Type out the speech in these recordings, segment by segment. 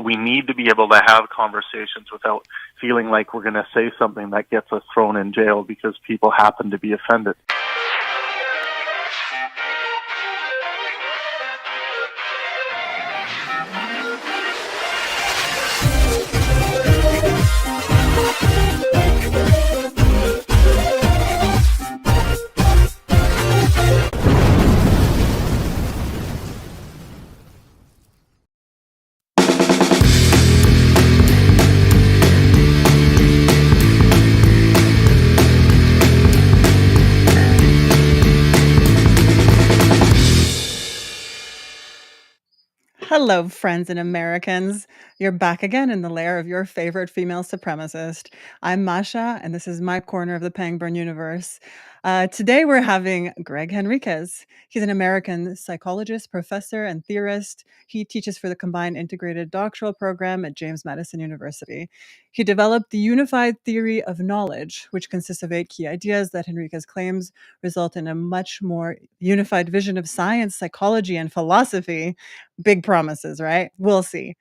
We need to be able to have conversations without feeling like we're going to say something that gets us thrown in jail because people happen to be offended. Hello, friends and Americans. You're back again in the lair of your favorite female supremacist. I'm Masha, and this is my corner of the Pangburn universe. Today, we're having Gregg Henriques. He's an American psychologist, professor, and theorist. He teaches for the Combined Integrated Doctoral Program at James Madison University. He developed the unified theory of knowledge, which consists of 8 key ideas that Henriques claims result in a much more unified vision of science, psychology, and philosophy. Big promises, right? We'll see.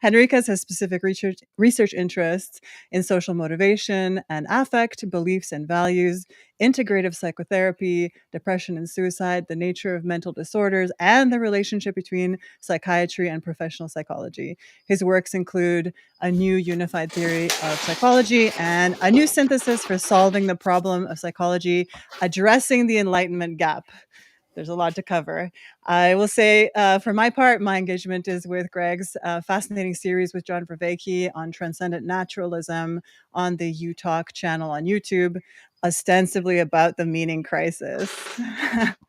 Henriques has specific research interests in social motivation and affect, beliefs and values, integrative psychotherapy, depression and suicide, the nature of mental disorders, and the relationship between psychiatry and professional psychology. His works include a new unified theory of psychology and a new synthesis for solving the problem of psychology, addressing the Enlightenment gap. There's a lot to cover. I will say, for my part, my engagement is with Gregg's fascinating series with John Vervaeke on transcendent naturalism on the UTalk channel on YouTube, ostensibly about the meaning crisis.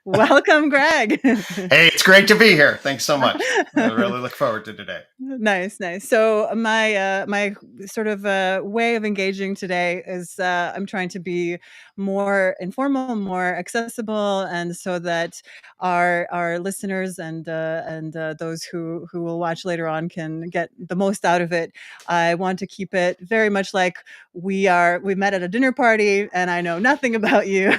Welcome, Gregg. Hey, it's great to be here. Thanks so much. I really look forward to today. Nice. So my sort of way of engaging today is I'm trying to be more informal, more accessible, and so that our listeners and those who will watch later on can get the most out of it. I want to keep it very much like we met at a dinner party, and I know nothing about you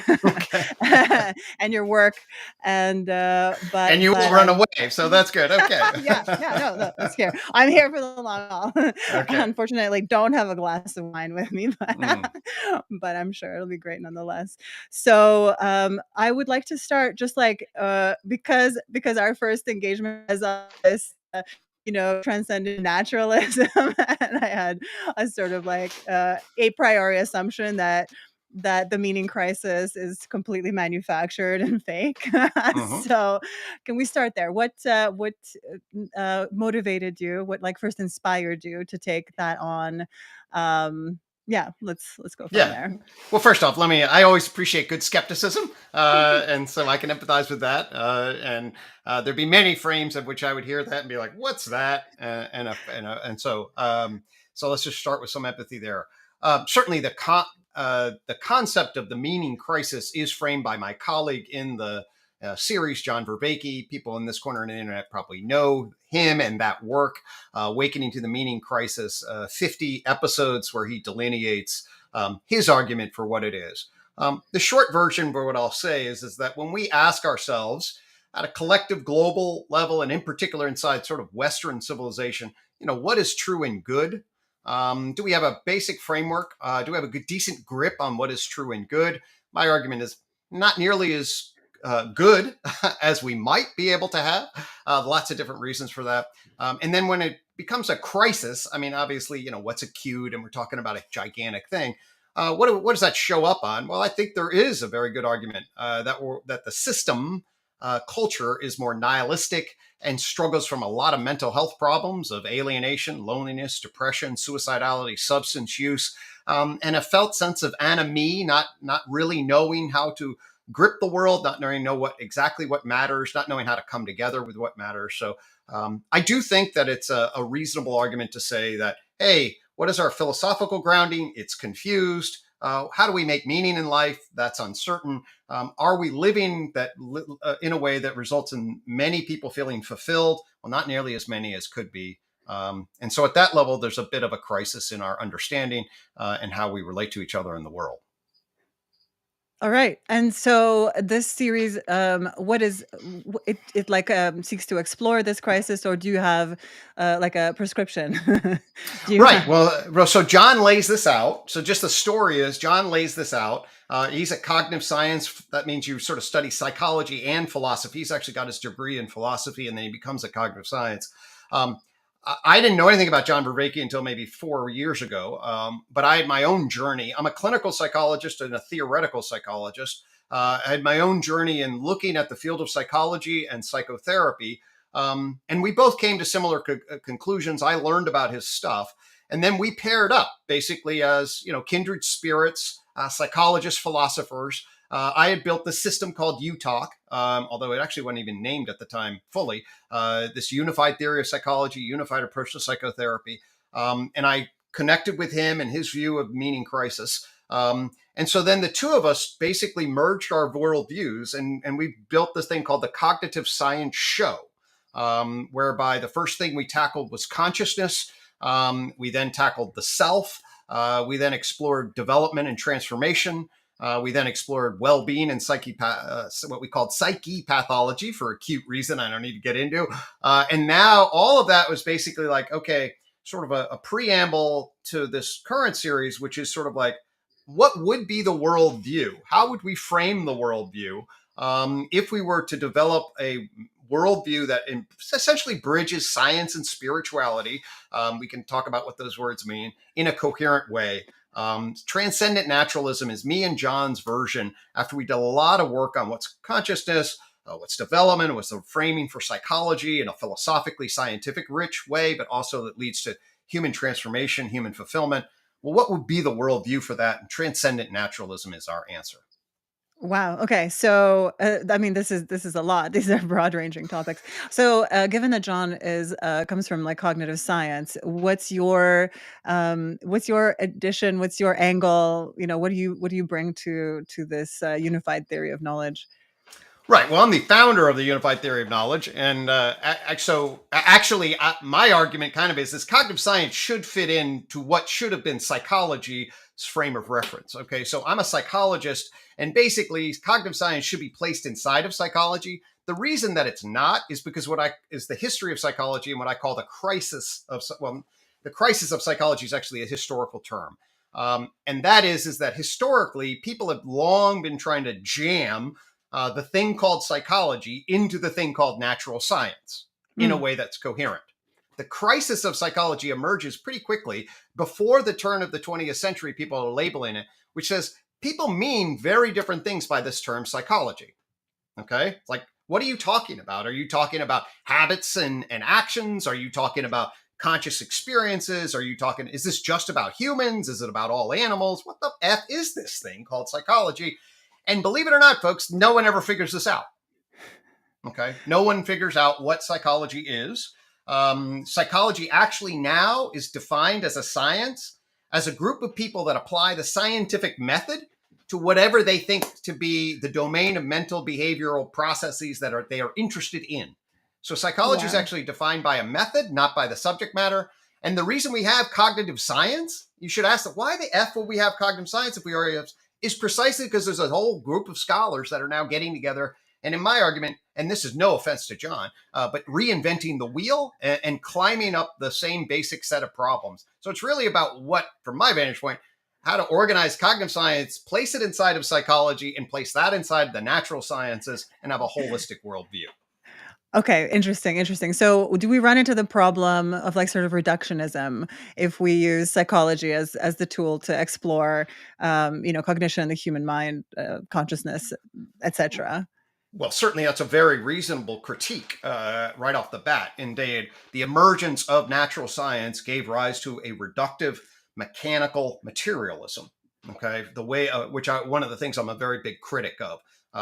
and your work, and you will run away, so that's good. Okay. No, that's here. I'm here for the long haul. Okay. Unfortunately, don't have a glass of wine with me, but I'm sure it'll be great nonetheless. So I would like to start just like because our first engagement is on this transcendent naturalism, and I had a sort of like a priori assumption that the meaning crisis is completely manufactured and fake. Mm-hmm. So can we start there? What motivated you? What first inspired you to take that on? Let's go from there. Well, first off, I always appreciate good skepticism. And so I can empathize with that. And there'd be many frames of which I would hear that and be like, what's that? So let's just start with some empathy there. Certainly the concept of the meaning crisis is framed by my colleague in the series, John Vervaeke. People in this corner of the internet probably know him and that work, Awakening to the Meaning Crisis, 50 episodes where he delineates his argument for what it is. The short version of what I'll say is that when we ask ourselves at a collective global level, and in particular inside sort of Western civilization, what is true and good? Do we have a basic framework? Do we have a decent grip on what is true and good? My argument is not nearly as good as we might be able to have. Lots of different reasons for that. And then when it becomes a crisis, I mean, obviously, what's acute, and we're talking about a gigantic thing. What does that show up on? Well, I think there is a very good argument that the system culture is more nihilistic and struggles from a lot of mental health problems of alienation, loneliness, depression, suicidality, substance use, and a felt sense of anomie, not really knowing how to grip the world, not knowing exactly what matters, not knowing how to come together with what matters. So I do think that it's a reasonable argument to say that, hey, what is our philosophical grounding? It's confused. How do we make meaning in life? That's uncertain. Are we living that in a way that results in many people feeling fulfilled? Well, not nearly as many as could be. And so at that level, there's a bit of a crisis in our understanding and how we relate to each other in the world. All right. And so this series, what is it like seeks to explore this crisis, or do you have like a prescription? Do you Right. have Well, so John lays this out. So just the story is John lays this out. He's at cognitive science. That means you sort of study psychology and philosophy. He's actually got his degree in philosophy, and then he becomes a cognitive science. Um, I didn't know anything about John Vervaeke until maybe 4 years ago, but I had my own journey. I'm a clinical psychologist and a theoretical psychologist. I had my own journey in looking at the field of psychology and psychotherapy, and we both came to similar conclusions. I learned about his stuff. And then we paired up basically as, kindred spirits, psychologists, philosophers. I had built this system called UTalk, although it actually wasn't even named at the time fully, this unified theory of psychology, unified approach to psychotherapy. And I connected with him and his view of meaning crisis. And so then the two of us basically merged our worldviews, and we built this thing called the Cognitive Science Show, whereby the first thing we tackled was consciousness. We then tackled the self. We then explored development and transformation. We then explored well-being and what we called psyche pathology for a cute reason I don't need to get into. And now all of that was basically like, okay, sort of a preamble to this current series, which is sort of like, what would be the worldview? How would we frame the worldview if we were to develop a worldview that essentially bridges science and spirituality? We can talk about what those words mean in a coherent way. Transcendent naturalism is me and John's version after we did a lot of work on what's consciousness, what's development, what's the framing for psychology in a philosophically scientific rich way, but also that leads to human transformation, human fulfillment. Well, what would be the worldview for that? And transcendent naturalism is our answer. Wow. Okay. So, I mean, this is a lot. These are broad-ranging topics. So, given that John is comes from like cognitive science, what's your addition? What's your angle? What do you bring to this unified theory of knowledge? Right. Well, I'm the founder of the unified theory of knowledge. And my argument kind of is this: cognitive science should fit into what should have been psychology's frame of reference. Okay. So I'm a psychologist, and basically cognitive science should be placed inside of psychology. The reason that it's not is because is the history of psychology and what I call the crisis of psychology is actually a historical term. And that is that historically people have long been trying to jam the thing called psychology into the thing called natural science in a way that's coherent. The crisis of psychology emerges pretty quickly before the turn of the 20th century. People are labeling it, which says people mean very different things by this term psychology. Okay. It's like, what are you talking about? Are you talking about habits and actions? Are you talking about conscious experiences? Is this just about humans? Is it about all animals? What the F is this thing called psychology? And believe it or not, folks, no one ever figures this out. Okay. No one figures out what psychology is. Psychology actually now is defined as a science, as a group of people that apply the scientific method to whatever they think to be the domain of mental behavioral processes that they are interested in. So psychology is actually defined by a method, not by the subject matter. And the reason we have cognitive science, you should ask, why the F will we have cognitive science if we already have, is precisely because there's a whole group of scholars that are now getting together. And in my argument, and this is no offense to John, but reinventing the wheel and climbing up the same basic set of problems. So it's really about from my vantage point, how to organize cognitive science, place it inside of psychology, and place that inside the natural sciences and have a holistic worldview. Okay, interesting. So, do we run into the problem of like sort of reductionism if we use psychology as the tool to explore, cognition, the human mind, consciousness, etc.? Well, certainly that's a very reasonable critique right off the bat. Indeed, the emergence of natural science gave rise to a reductive mechanical materialism. Okay, the way one of the things I'm a very big critic of.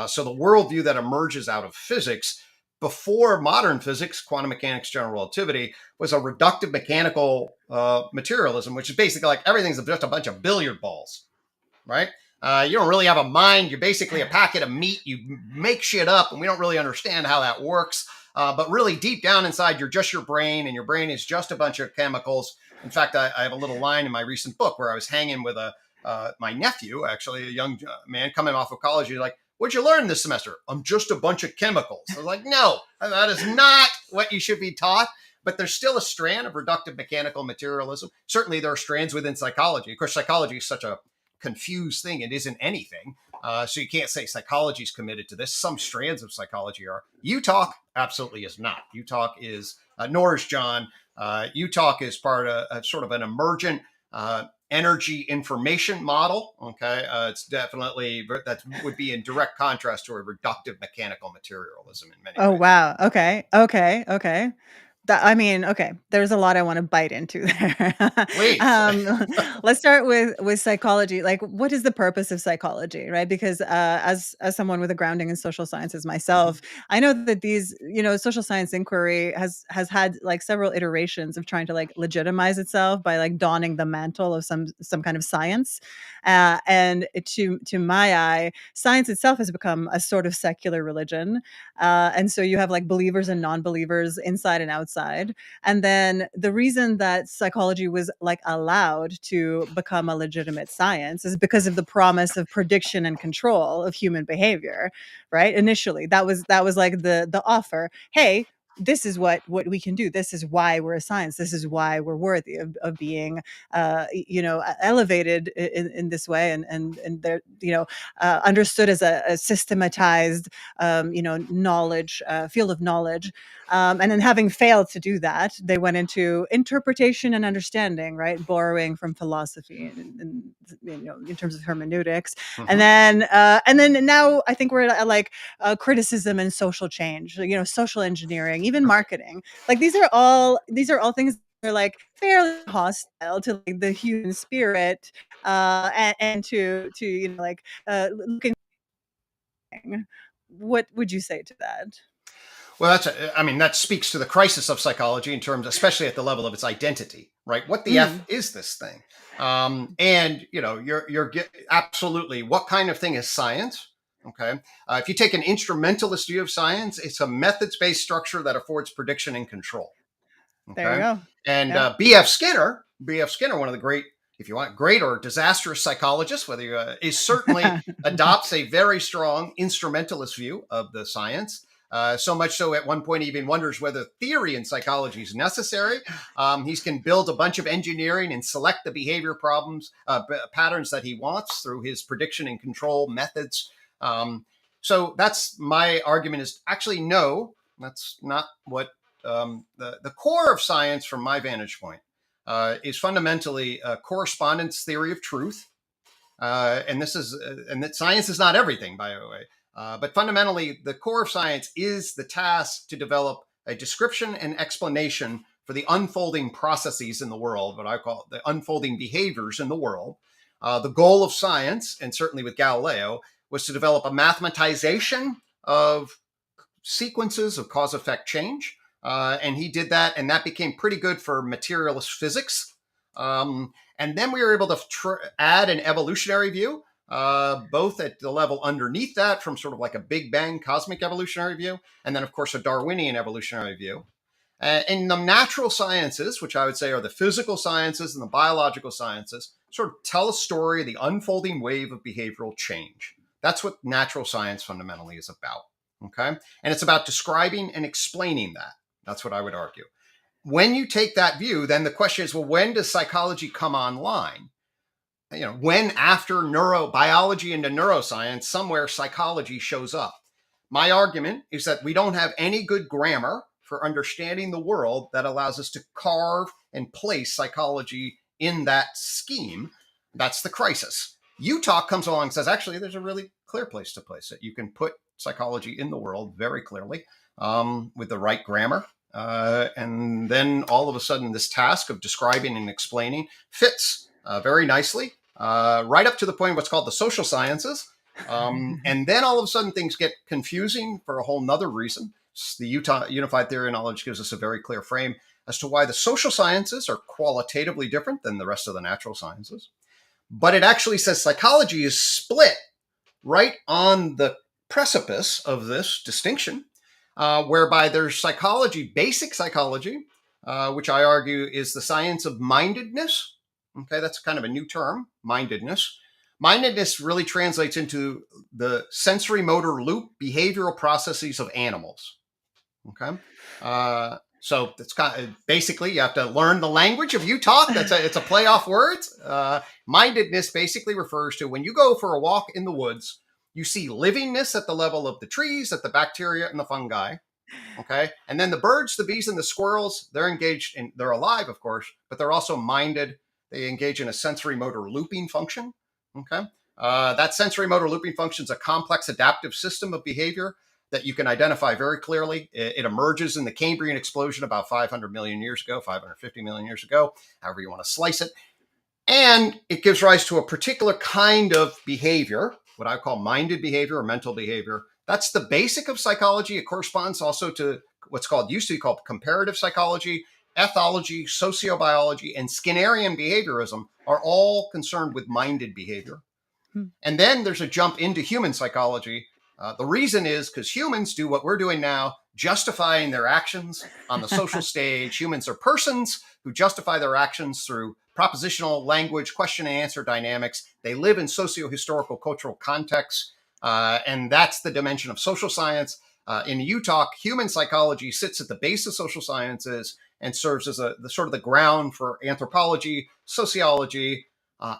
So the worldview that emerges out of physics before modern physics, quantum mechanics, general relativity, was a reductive mechanical materialism, which is basically like everything's just a bunch of billiard balls, right? You don't really have a mind. You're basically a packet of meat. You make shit up, and we don't really understand how that works. But really deep down inside, you're just your brain, and your brain is just a bunch of chemicals. In fact, I have a little line in my recent book where I was hanging with a my nephew, actually a young man coming off of college, he's like, "What'd you learn this semester?" "I'm just a bunch of chemicals." I was like, "No, that is not what you should be taught." But there's still a strand of reductive mechanical materialism. Certainly there are strands within psychology. Of course, psychology is such a confused thing. It isn't anything. So you can't say psychology is committed to this. Some strands of psychology are. U-Talk absolutely is not. U-Talk is, nor is John. U-Talk is part of sort of an emergent energy information model. Okay, it's definitely, that would be in direct contrast to a reductive mechanical materialism in many Oh, ways. wow. Okay. Okay, there's a lot I want to bite into there. Please. Let's start with psychology. Like, what is the purpose of psychology, right? Because as someone with a grounding in social sciences myself, I know that these, social science inquiry has had like several iterations of trying to like legitimize itself by like donning the mantle of some kind of science, and to my eye, science itself has become a sort of secular religion. And so you have like believers and non-believers inside and outside. And then the reason that psychology was like allowed to become a legitimate science is because of the promise of prediction and control of human behavior, right? Initially, that was like the offer. Hey, this is what we can do. This is why we're a science. This is why we're worthy of being, elevated in this way, and they're, understood as a systematized, knowledge, field of knowledge. And then having failed to do that, they went into interpretation and understanding, right? Borrowing from philosophy and in terms of hermeneutics. And then now I think we're at like criticism and social change, social engineering, even marketing. Like these are all things that are like fairly hostile to like the human spirit, and to looking. What would you say to that? Well, that speaks to the crisis of psychology in terms, especially at the level of its identity, right? What the F is this thing? And you're absolutely, what kind of thing is science? Okay. If you take an instrumentalist view of science, it's a methods-based structure that affords prediction and control. There you Okay. go. And Yeah. B.F. Skinner, one of the great, if you want, great or disastrous psychologists, whether you is certainly adopts a very strong instrumentalist view of the science. So much so, at one point, he even wonders whether theory in psychology is necessary. He can build a bunch of engineering and select the behavior patterns that he wants through his prediction and control methods. So that's my argument: is actually no, that's not what the core of science, from my vantage point, is fundamentally a correspondence theory of truth. And that science is not everything, by the way. But fundamentally, the core of science is the task to develop a description and explanation for the unfolding processes in the world, what I call the unfolding behaviors in the world. The goal of science, and certainly with Galileo, was to develop a mathematization of sequences of cause-effect change. And he did that, and that became pretty good for materialist physics. And then we were able to add an evolutionary view, both at the level underneath that, from sort of like a Big Bang cosmic evolutionary view, and then, of course, a Darwinian evolutionary view. And the natural sciences, which I would say are the physical sciences and the biological sciences, sort of tell a story of the unfolding wave of behavioral change. That's what natural science fundamentally is about. Okay. And it's about describing and explaining that. That's what I would argue. When you take that view, then the question is, well, when does psychology come online? When, after biology into neuroscience, somewhere psychology shows up. My argument is that we don't have any good grammar for understanding the world that allows us to carve and place psychology in that scheme. That's the crisis. U-Talk comes along and says, actually, there's a really clear place to place it. You can put psychology in the world very clearly, with the right grammar. And then all of a sudden, this task of describing and explaining fits very nicely, right up to the point of what's called the social sciences. And then all of a sudden, things get confusing for a whole nother reason. The Utah Unified Theory of Knowledge gives us a very clear frame as to why the social sciences are qualitatively different than the rest of the natural sciences. But it actually says psychology is split right on the precipice of this distinction, whereby there's psychology, basic psychology, which I argue is the science of mindedness. Okay, that's kind of a new term, mindedness. Mindedness really translates into the sensory motor loop behavioral processes of animals. Okay. So it's kind of basically you have to learn the language of you talk. It's a play off words. Mindedness basically refers to when you go for a walk in the woods, you see livingness at the level of the trees, at the bacteria and the fungi. Okay. And then the birds, the bees, and the squirrels, they're alive, of course, but they're also minded. They engage in a sensory motor looping function. Okay. That sensory motor looping function is a complex adaptive system of behavior that you can identify very clearly. It emerges in the Cambrian explosion about 500 million years ago, 550 million years ago, however you want to slice it. And it gives rise to a particular kind of behavior, what I call minded behavior or mental behavior. That's the basic of psychology. It corresponds also to what's used to be called comparative psychology, ethology, sociobiology, and Skinnerian behaviorism are all concerned with minded behavior. And then there's a jump into human psychology. The reason is because humans do what we're doing now, justifying their actions on the social stage. Humans are persons who justify their actions through propositional language, question and answer dynamics. They live in socio-historical cultural contexts. And that's the dimension of social science. In UTalk, human psychology sits at the base of social sciences and serves as the sort of the ground for anthropology, sociology,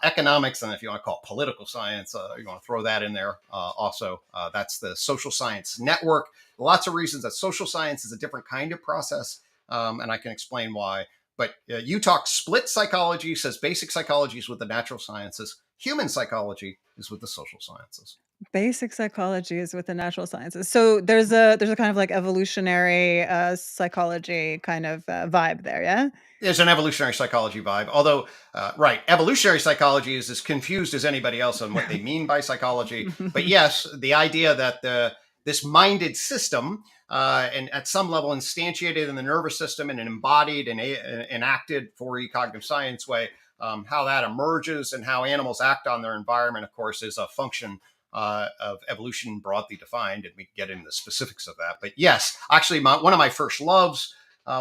economics, and if you want to call it political science, you want to throw that in there also. That's the social science network. Lots of reasons that social science is a different kind of process, and I can explain why. But UTalk split psychology, says basic psychology is with the natural sciences. Human psychology is with the social sciences. Basic psychology is with the natural sciences. So there's a kind of like evolutionary psychology kind of vibe there, yeah? There's an evolutionary psychology vibe, although, right, evolutionary psychology is as confused as anybody else on what they mean by psychology. But yes, the idea that this minded system, and at some level instantiated in the nervous system and embodied and enacted for cognitive science way, how that emerges and how animals act on their environment, of course, is a function of evolution broadly defined, and we can get into the specifics of that. But yes, actually, one of my first loves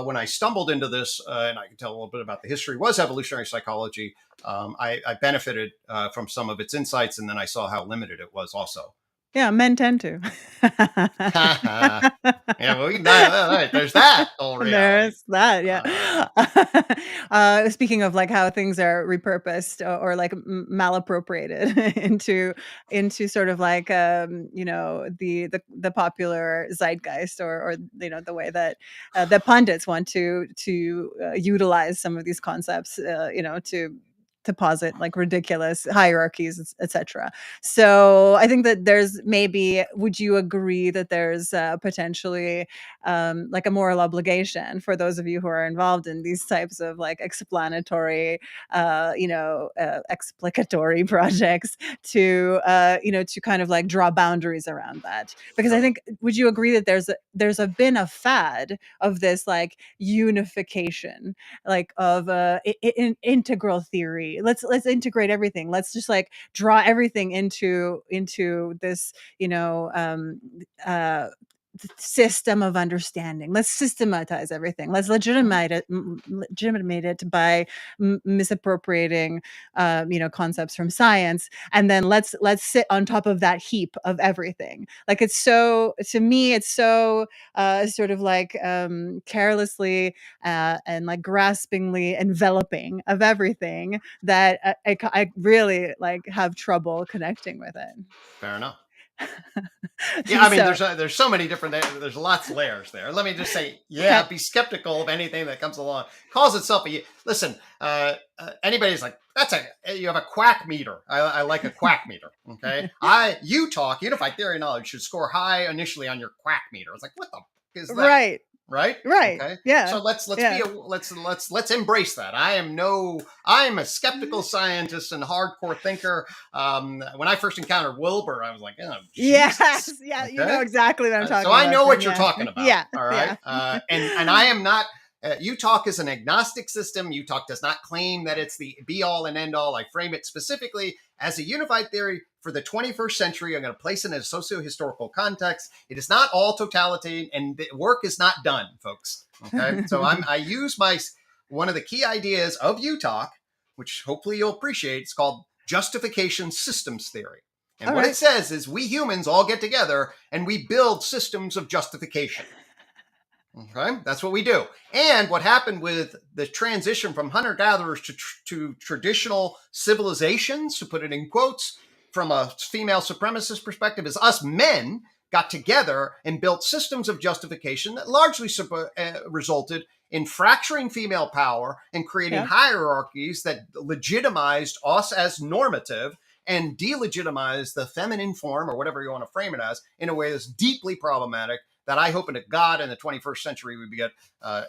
when I stumbled into this, and I can tell a little bit about the history, was evolutionary psychology. I benefited from some of its insights, and then I saw how limited it was also. Yeah, men tend to. Yeah, well, there's that old reality. There's that, yeah. Speaking of like how things are repurposed or like malappropriated into sort of like the popular zeitgeist or the way that the pundits want to utilize some of these concepts, to posit like ridiculous hierarchies, etc. So I think that there's would you agree that there's potentially like a moral obligation for those of you who are involved in these types of like explanatory, explicatory projects to kind of like draw boundaries around that? Because I think, would you agree that there's been a fad of this like unification, like of integral theory? Let's integrate everything. Let's just like draw everything into this, system of understanding. Let's systematize everything. Let's legitimate it by misappropriating, concepts from science, and then let's sit on top of that heap of everything. Like, it's so, to me, it's so sort of like carelessly and like graspingly enveloping of everything that I really like have trouble connecting with it. Fair enough. Yeah, I mean, there's so many different, there's lots of layers there. Let me just say, yeah, be skeptical of anything that comes along. Calls itself listen, anybody's like, you have a quack meter. I like a quack meter. Okay. UTalk, Unified Theory of Knowledge, should score high initially on your quack meter. It's like, what the is that? Right. Right. Okay. Yeah. So let's embrace that. I'm a skeptical scientist and hardcore thinker. When I first encountered Wilbur, I was like, oh, Jesus. Yes. Yeah. Okay? You know exactly what I'm talking about. So I know what you're talking about. Yeah. All right. Yeah. And I am not. UTalk is an agnostic system. UTalk does not claim that it's the be all and end all. I frame it specifically as a unified theory for the 21st century. I'm going to place it in a socio-historical context. It is not all totalitarian, and the work is not done, folks. Okay. So I use one of the key ideas of UTalk which hopefully you'll appreciate. It's called justification systems theory. And All what right. it says is we humans all get together and we build systems of justification. Okay, that's what we do. And what happened with the transition from hunter-gatherers to traditional civilizations, to put it in quotes, from a female supremacist perspective, is us men got together and built systems of justification that largely resulted in fracturing female power and creating hierarchies that legitimized us as normative and delegitimized the feminine form, or whatever you want to frame it as, in a way that's deeply problematic, that I hope to God in the 21st century we get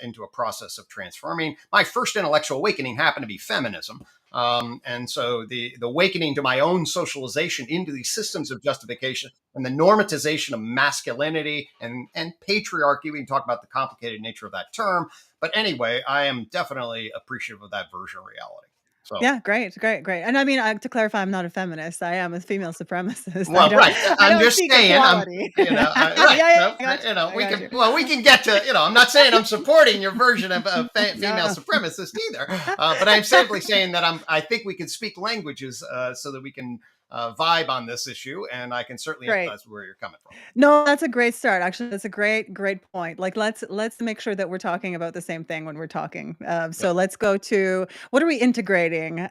into a process of transforming. My first intellectual awakening happened to be feminism. And so the awakening to my own socialization into these systems of justification and the normatization of masculinity and patriarchy. We can talk about the complicated nature of that term. But anyway, I am definitely appreciative of that version of reality. So. Yeah, great. And I mean, to clarify, I'm not a feminist. I am a female supremacist. Well, right. I'm just saying, equality. right. We can get to, I'm not saying I'm supporting your version of female supremacist either, but I'm simply saying that I think we can speak languages so that we can vibe on this issue, and I can certainly empathize where you're coming from. No, that's a great start. Actually, that's a great point. Like, let's make sure that we're talking about the same thing when we're talking. So let's go to, what are we integrating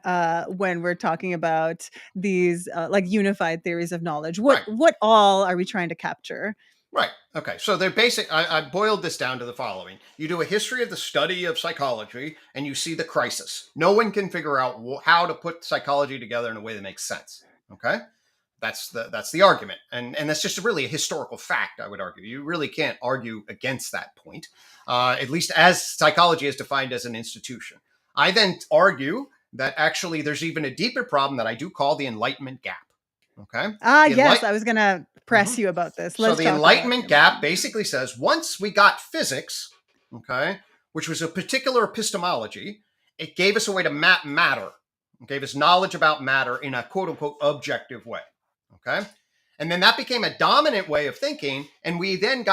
when we're talking about these like unified theories of knowledge? What all are we trying to capture? Right. Okay. So they're basic. I boiled this down to the following. You do a history of the study of psychology and you see the crisis. No one can figure out how to put psychology together in a way that makes sense. Okay. That's the argument. And that's just really a historical fact, I would argue. You really can't argue against that point, at least as psychology is defined as an institution. I then argue that actually there's even a deeper problem that I do call the Enlightenment gap. Okay. Yes, I was going to press you about this. So the Enlightenment gap basically says once we got physics, okay, which was a particular epistemology, it gave us a way to map matter. It gave us knowledge about matter in a quote unquote objective way. Okay. And then that became a dominant way of thinking. And we then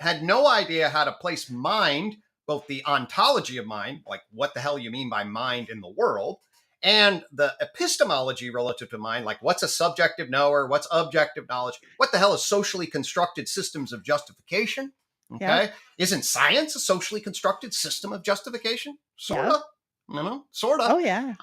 had no idea how to place mind, both the ontology of mind, like what the hell you mean by mind in the world, and the epistemology relative to mind, like what's a subjective knower, what's objective knowledge, what the hell is socially constructed systems of justification? Okay. Yeah. Isn't science a socially constructed system of justification? Sort of. Sort of. Oh, yeah.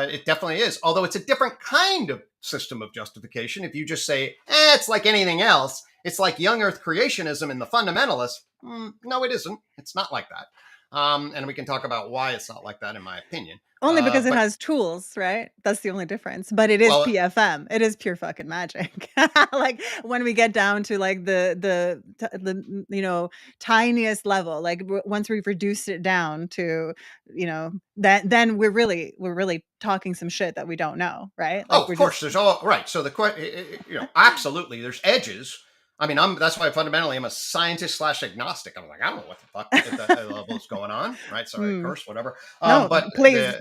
It definitely is. Although it's a different kind of system of justification. If you just say, it's like anything else, it's like young earth creationism and the fundamentalists. No, it isn't. It's not like that. And we can talk about why it's not like that, in my opinion. Only because it has tools, right? That's the only difference. But it is PFM. It is pure fucking magic. Like when we get down to like the tiniest level, like once we've reduced it down to, then we're really talking some shit that we don't know, right? Like of course, there's all right. So absolutely, there's edges. I mean, that's why fundamentally I'm a scientist / agnostic. I'm like, I don't know what the fuck at level is going on, right? Sorry, curse, whatever. No, but please, okay.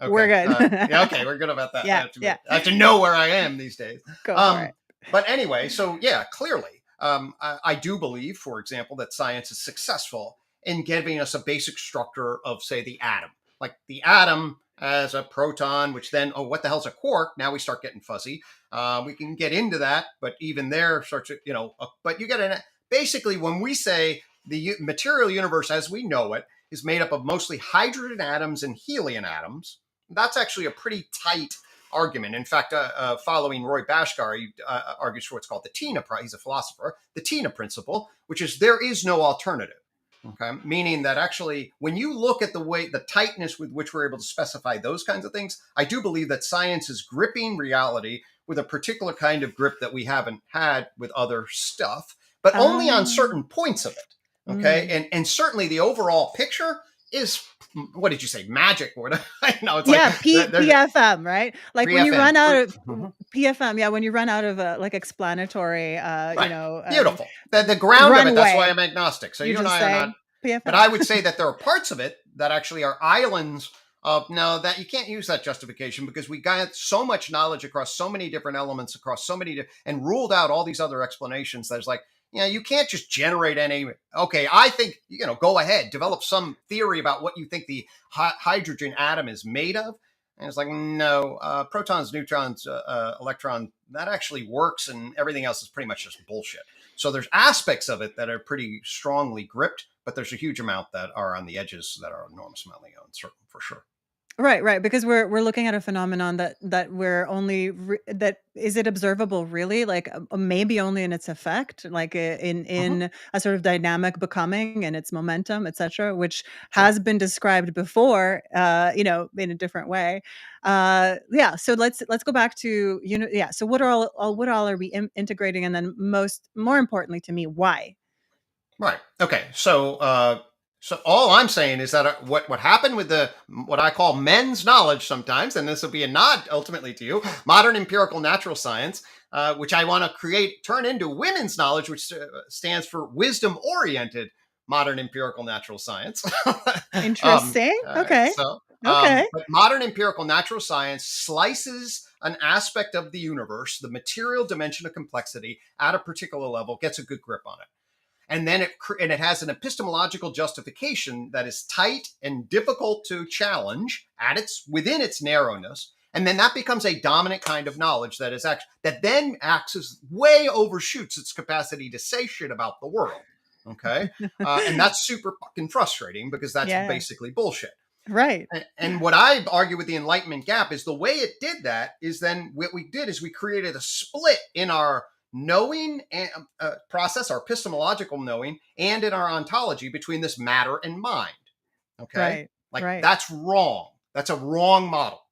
We're good. Okay, we're good about that. Yeah, I have to know where I am these days. Go for it. But anyway, so yeah, clearly, I do believe, for example, that science is successful in giving us a basic structure of, say, the atom. Like the atom as a proton, which then, what the hell's a quark? Now we start getting fuzzy. We can get into that, but even there starts to, but you get in it. Basically, when we say the material universe as we know it is made up of mostly hydrogen atoms and helium atoms, that's actually a pretty tight argument. In fact, following Roy Bhaskar, he argues for what's called the Tina, he's a philosopher, the Tina principle, which is there is no alternative. Okay, meaning that actually, when you look at the tightness with which we're able to specify those kinds of things, I do believe that science is gripping reality with a particular kind of grip that we haven't had with other stuff, but only on certain points of it. Okay, and certainly the overall picture is, what did you say, magic? No, it's PFM, right? Like when you run out of PFM, when you run out of like explanatory, beautiful. The ground of it. That's why I'm agnostic. So you and I are not. PFM. But I would say that there are parts of it that actually are islands of that you can't use that justification because we got so much knowledge across so many different elements, across so many and ruled out all these other explanations. There's like, you can't just generate any. Okay, I think go ahead, develop some theory about what you think the hydrogen atom is made of. And it's like, no, protons, neutrons, electrons, that actually works, and everything else is pretty much just bullshit. So there's aspects of it that are pretty strongly gripped, but there's a huge amount that are on the edges that are enormously uncertain for sure. Right, because we're looking at a phenomenon that we're only that is it observable really, like maybe only in its effect, like in a sort of dynamic becoming and its momentum, etc., which Sure. has been described before, in a different way. Yeah. So let's go back to yeah. So what all are we integrating, and then more importantly to me, why? Right. Okay. So all I'm saying is that what happened with what I call men's knowledge sometimes, and this will be a nod ultimately to you, modern empirical natural science, which I want to turn into women's knowledge, which stands for wisdom oriented modern empirical natural science. Interesting. Okay. But modern empirical natural science slices an aspect of the universe, the material dimension of complexity, at a particular level, gets a good grip on it. And then it has an epistemological justification that is tight and difficult to challenge within its narrowness. And then that becomes a dominant kind of knowledge that then way overshoots its capacity to say shit about the world. Okay. And that's super fucking frustrating because that's basically bullshit. Right. And what I argue with the Enlightenment gap is the way it did that is then what we did is we created a split in our knowing and process, our epistemological knowing, and in our ontology between this matter and mind. Okay. That's wrong. That's a wrong model.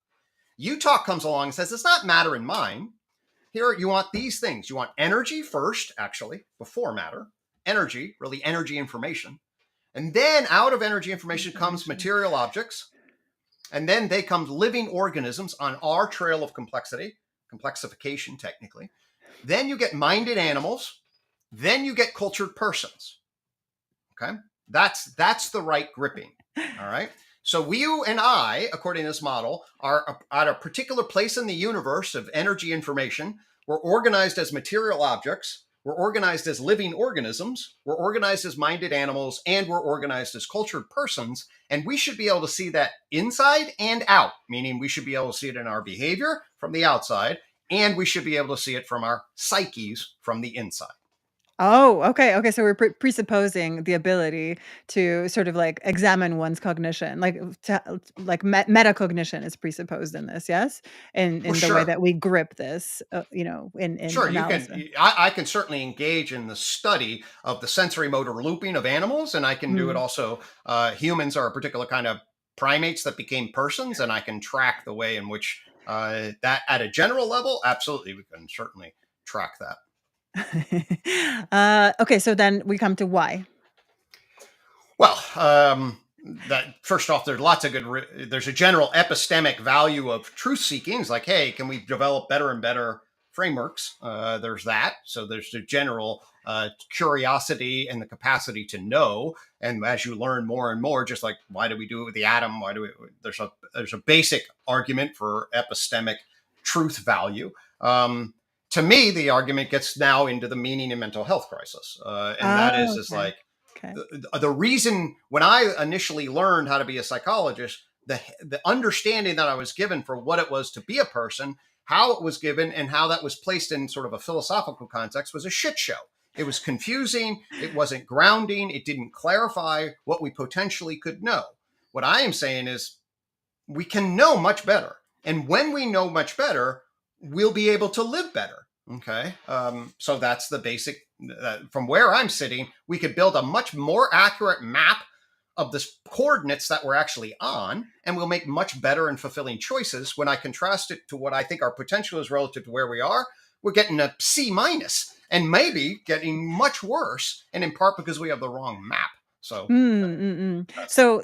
Utah comes along and says it's not matter and mind. Here you want these things. You want energy first, actually, before matter. Energy, really energy information. And then out of energy information comes material objects. And then they come living organisms on our trail of complexification, technically. Then you get minded animals. Then you get cultured persons. Okay. That's the right gripping. All right. So you and I, according to this model, are at a particular place in the universe of energy information. We're organized as material objects. We're organized as living organisms. We're organized as minded animals, and we're organized as cultured persons. And we should be able to see that inside and out, meaning we should be able to see it in our behavior from the outside, and we should be able to see it from our psyches from the inside. Oh, okay. So we're presupposing the ability to sort of like examine one's cognition, like metacognition is presupposed in this, yes, in the way that we grip this, in Sure, analysis. I can certainly engage in the study of the sensory motor looping of animals, and I can do it also. Humans are a particular kind of primates that became persons, and I can track the way in which that at a general level, absolutely, we can certainly track that. Okay, so then we come to why. Well, that first off, there's lots of good. There's a general epistemic value of truth seeking. It's like, hey, can we develop better and better frameworks? There's that. So there's the general curiosity and the capacity to know. And as you learn more and more, just like why do we do it with the atom? Why do we? There's a basic argument for epistemic truth value. To me, the argument gets now into the meaning and mental health crisis. And that is like the reason when I initially learned how to be a psychologist, the understanding that I was given for what it was to be a person, how it was given, and how that was placed in sort of a philosophical context was a shit show. It was confusing. It wasn't grounding. It didn't clarify what we potentially could know. What I am saying is we can know much better. And when we know much better, we'll be able to live better. Okay. So that's the basic, from where I'm sitting, we could build a much more accurate map of the coordinates that we're actually on, and we'll make much better and fulfilling choices. When I contrast it to what I think our potential is relative to where we are, we're getting a C minus and maybe getting much worse. And in part because we have the wrong map. So,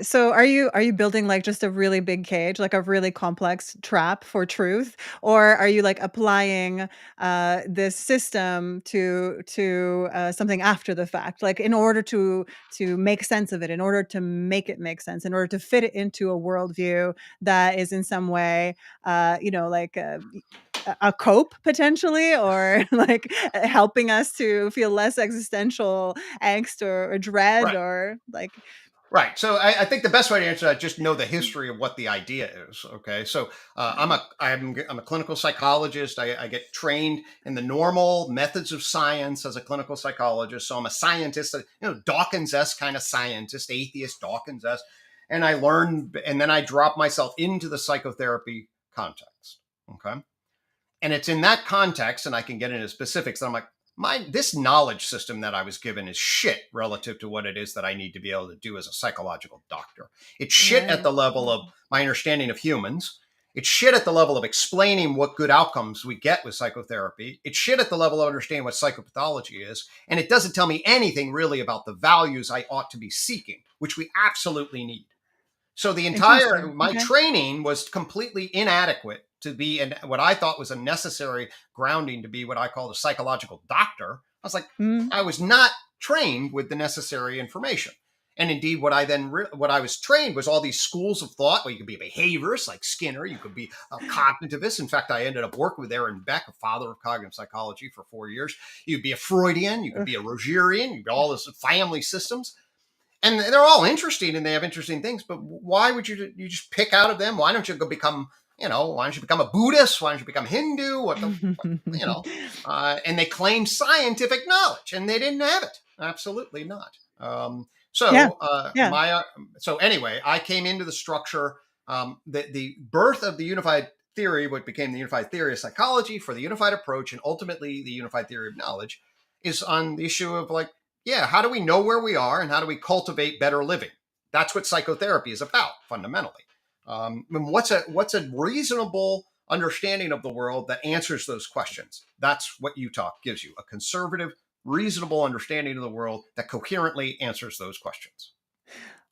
so are you building like just a really big cage, like a really complex trap for truth, or are you like applying this system to something after the fact, like in order to make sense of it, in order to make it make sense, in order to fit it into a worldview that is in some way, like a cope potentially, or like helping us to feel less existential angst or dread, right. or like Right. So I think the best way to answer that, just know the history of what the idea is. Okay. So I'm a clinical psychologist. I get trained in the normal methods of science as a clinical psychologist. So I'm a scientist, Dawkins-esque kind of scientist, atheist Dawkins-esque. And I learned, and then I drop myself into the psychotherapy context. Okay. And it's in that context, and I can get into specifics, that I'm like, this knowledge system that I was given is shit relative to what it is that I need to be able to do as a psychological doctor. It's shit at the level of my understanding of humans. It's shit at the level of explaining what good outcomes we get with psychotherapy. It's shit at the level of understanding what psychopathology is. And it doesn't tell me anything really about the values I ought to be seeking, which we absolutely need. So my training was completely inadequate to be what I thought was a necessary grounding to be what I called a psychological doctor. I was like, I was not trained with the necessary information. And indeed, what I was trained was all these schools of thought. Well, you could be a behaviorist like Skinner. You could be a cognitivist. In fact, I ended up working with Aaron Beck, a father of cognitive psychology, for 4 years. You'd be a Freudian. You could be a Rogerian. You'd be all this family systems. And they're all interesting and they have interesting things, but why would you just pick out of them? Why don't you go become, why don't you become a Buddhist? Why don't you become Hindu? And they claim scientific knowledge and they didn't have it. Absolutely not. So anyway, I came into the structure, the birth of the unified theory, what became the unified theory of psychology for the unified approach, and ultimately the unified theory of knowledge, is on the issue of how do we know where we are and how do we cultivate better living? That's what psychotherapy is about, fundamentally. And what's a reasonable understanding of the world that answers those questions? That's what UTalk gives you, a conservative, reasonable understanding of the world that coherently answers those questions.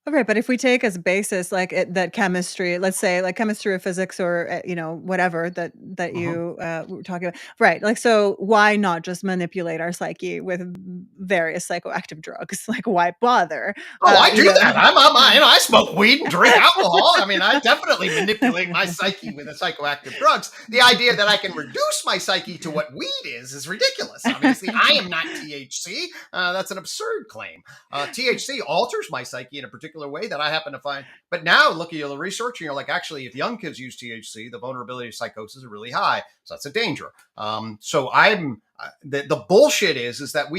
Okay, but if we take as basis that chemistry, let's say like chemistry or physics or whatever that you were talking about, right? So why not just manipulate our psyche with various psychoactive drugs? Like why bother? I do that. I smoke weed and drink alcohol. I mean, I definitely manipulate my psyche with the psychoactive drugs. The idea that I can reduce my psyche to what weed is ridiculous. Obviously, I am not THC. That's an absurd claim. THC alters my psyche in a particular way that I happen to find. But now look at the research and you're like, actually, if young kids use THC, the vulnerability to psychosis is really high. So that's a danger. So the bullshit is that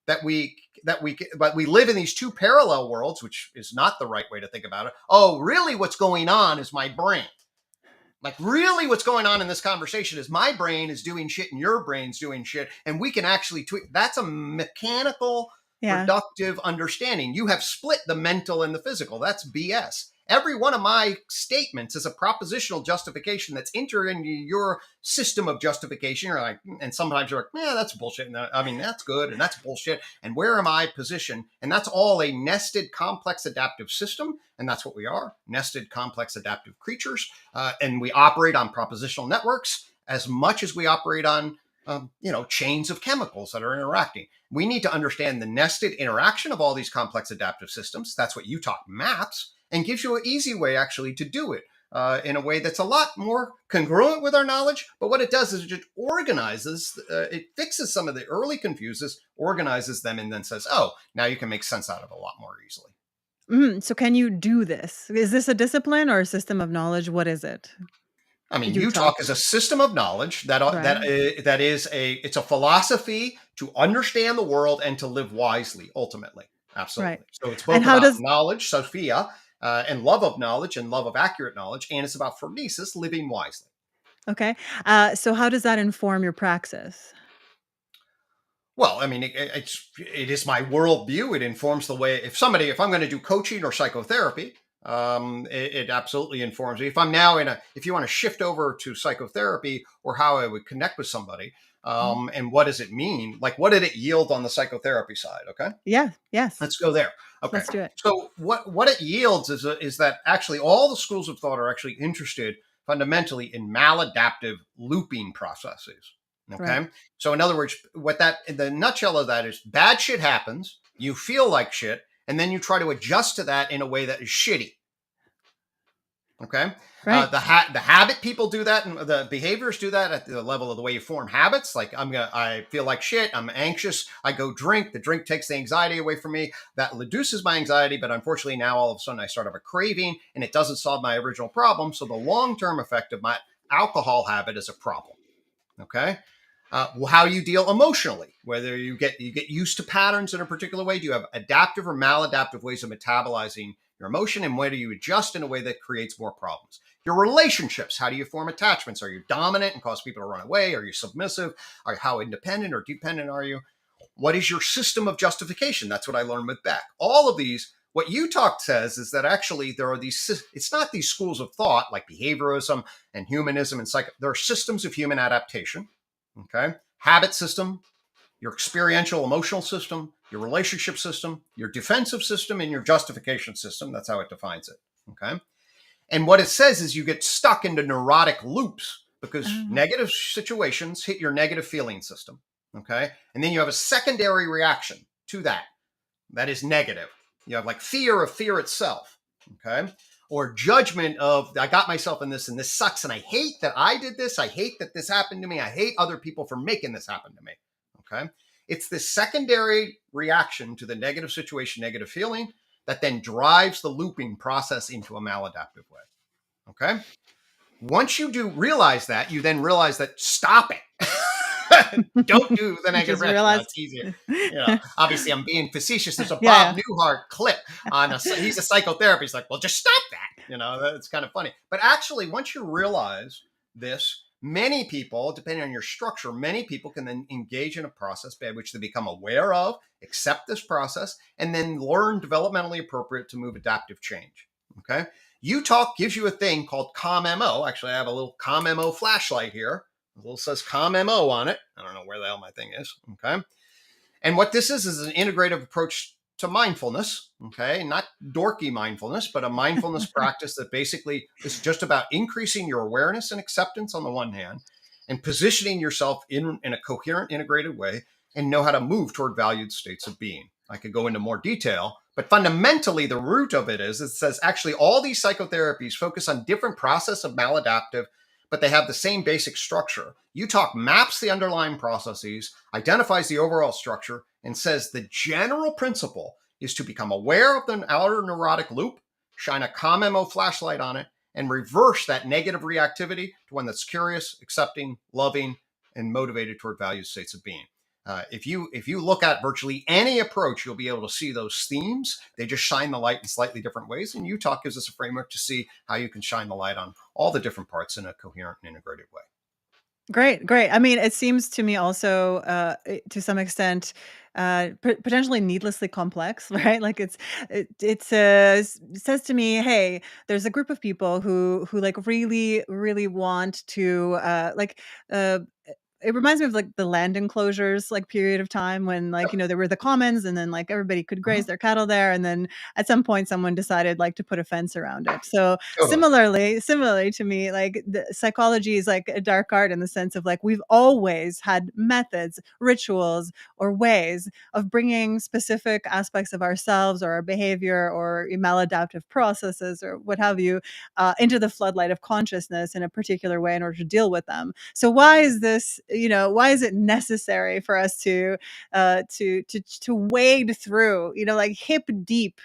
but we live in these two parallel worlds, which is not the right way to think about it. Oh, really what's going on is my brain. Like really what's going on in this conversation is my brain is doing shit and your brain's doing shit. And we can actually tweak. That's a mechanical, productive understanding. You have split the mental and the physical. That's BS. Every one of my statements is a propositional justification that's entered into your system of justification. You're like, and sometimes you're like, yeah, that's bullshit. And that's good. And that's bullshit. And where am I positioned? And that's all a nested, complex, adaptive system. And that's what we are, nested, complex, adaptive creatures. And we operate on propositional networks as much as we operate on chains of chemicals that are interacting. We need to understand the nested interaction of all these complex adaptive systems. That's what UTalk maps and gives you an easy way actually to do it in a way that's a lot more congruent with our knowledge. But what it does is it just organizes, it fixes some of the early confuses, organizes them, and then says, oh, now you can make sense out of it a lot more easily. So can you do this? Is this a discipline or a system of knowledge? What is it? I mean, UTalk is a system of knowledge it's a philosophy to understand the world and to live wisely, ultimately. Absolutely. Right. So it's both about knowledge, Sophia, and love of knowledge and love of accurate knowledge. And it's about phronesis, living wisely. Okay. So how does that inform your praxis? Well, I mean, it is my worldview. It informs the way, if I'm going to do coaching or psychotherapy, it absolutely informs me. If I'm now if you want to shift over to psychotherapy or how I would connect with somebody, and what does it mean? Like, what did it yield on the psychotherapy side? Okay. Yeah. Yes. Let's go there. Okay. Let's do it. So what it yields is that actually all the schools of thought are actually interested fundamentally in maladaptive looping processes. Okay. Right. So in other words, in the nutshell of that is bad shit happens, you feel like shit, and then you try to adjust to that in a way that is shitty. Okay. Right. The habit people do that, and the behaviors do that at the level of the way you form habits. Like I feel like shit. I'm anxious. I go drink. The drink takes the anxiety away from me. That reduces my anxiety. But unfortunately, now all of a sudden I start to have a craving, and it doesn't solve my original problem. So the long-term effect of my alcohol habit is a problem. Okay. How you deal emotionally, whether you get used to patterns in a particular way. Do you have adaptive or maladaptive ways of metabolizing your emotion, and whether you adjust in a way that creates more problems? Your relationships, how do you form attachments? Are you dominant and cause people to run away? Are you submissive? How independent or dependent are you? What is your system of justification? That's what I learned with Beck. All of these, what you talk says is that actually there are these, it's not these schools of thought like behaviorism and humanism and there are systems of human adaptation. Okay. Habit system, your experiential emotional system, your relationship system, your defensive system, and your justification system. That's how it defines it. Okay. And what it says is you get stuck into neurotic loops because negative situations hit your negative feeling system. Okay. And then you have a secondary reaction to that. That is negative. You have like fear of fear itself. Okay. Or judgment of, I got myself in this and this sucks. And I hate that I did this. I hate that this happened to me. I hate other people for making this happen to me. Okay. It's this secondary reaction to the negative situation, negative feeling that then drives the looping process into a maladaptive way. Okay. Once you do realize that, you then realize that stop it. Don't do the negative reaction. It's easier. Obviously, I'm being facetious. There's a Bob Newhart clip on he's a psychotherapist. He's like, well, just stop that. It's kind of funny. But actually, once you realize this, many people, depending on your structure, many people can then engage in a process by which they become aware of, accept this process, and then learn developmentally appropriate to move adaptive change. Okay. UTalk gives you a thing called CalmMO. Actually, I have a little CalmMO flashlight here. It little says CalmMO on it. I don't know where the hell my thing is. Okay. And what this is an integrative approach to mindfulness. Okay. Not dorky mindfulness, but a mindfulness practice that basically is just about increasing your awareness and acceptance on the one hand and positioning yourself in a coherent, integrated way and know how to move toward valued states of being. I could go into more detail, but fundamentally the root of it is, it says actually all these psychotherapies focus on different process of maladaptive, but they have the same basic structure. UTalk maps the underlying processes, identifies the overall structure, and says the general principle is to become aware of the outer neurotic loop, shine a CalmMO flashlight on it, and reverse that negative reactivity to one that's curious, accepting, loving, and motivated toward valued states of being. If you look at virtually any approach, you'll be able to see those themes. They just shine the light in slightly different ways. And UTalk gives us a framework to see how you can shine the light on all the different parts in a coherent and integrated way. Great. I mean, it seems to me also, to some extent, potentially needlessly complex, right? Like it says to me, hey, there's a group of people who like really want to it reminds me of like the land enclosures like period of time when like, there were the commons and then like everybody could graze their cattle there. And then at some point someone decided like to put a fence around it. So similarly to me, like the psychology is like a dark art in the sense of like, we've always had methods, rituals, or ways of bringing specific aspects of ourselves or our behavior or maladaptive processes or what have you, into the floodlight of consciousness in a particular way in order to deal with them. So why is this, why is it necessary for us to wade through, like hip deep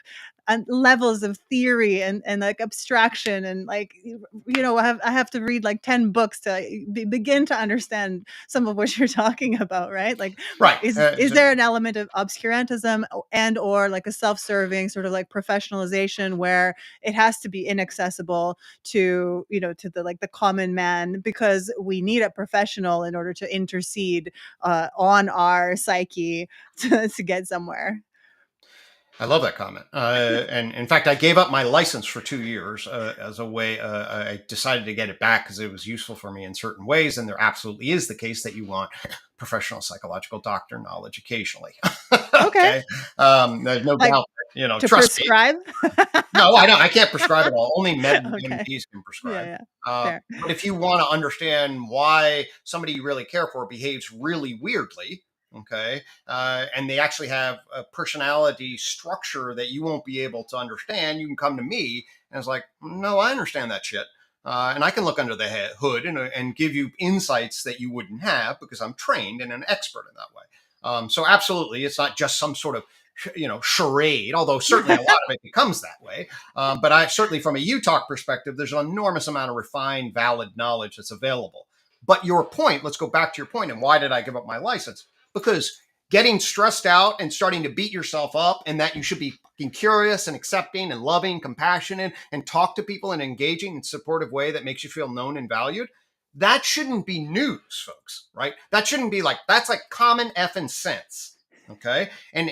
and levels of theory and like abstraction and like, I have to read like 10 books to begin to understand some of what you're talking about, right? Like, right. Is there an element of obscurantism and or like a self-serving sort of like professionalization where it has to be inaccessible to, to the like the common man because we need a professional in order to intercede on our psyche to get somewhere? I love that comment. And in fact, I gave up my license for 2 years as a way. I decided to get it back because it was useful for me in certain ways. And there absolutely is the case that you want professional psychological doctor knowledge occasionally. Okay. There's no doubt. To trust prescribe? me. No, I don't. I can't prescribe at all. Only MDs can prescribe. Yeah. But if you want to understand why somebody you really care for behaves really weirdly, Okay. And they actually have a personality structure that you won't be able to understand. You can come to me and it's like, no, I understand that shit. And I can look under the hood and give you insights that you wouldn't have because I'm trained and an expert in that way. So absolutely, it's not just some sort of charade, although certainly a lot of it becomes that way. But I certainly, from a UTalk perspective, there's an enormous amount of refined, valid knowledge that's available. But your point, let's go back to your point, and why did I give up my license? Because getting stressed out and starting to beat yourself up, and that you should be being curious and accepting and loving, compassionate, and talk to people in an engaging and supportive way that makes you feel known and valued. That shouldn't be news, folks, right? That shouldn't be that's like common effing sense. Okay. And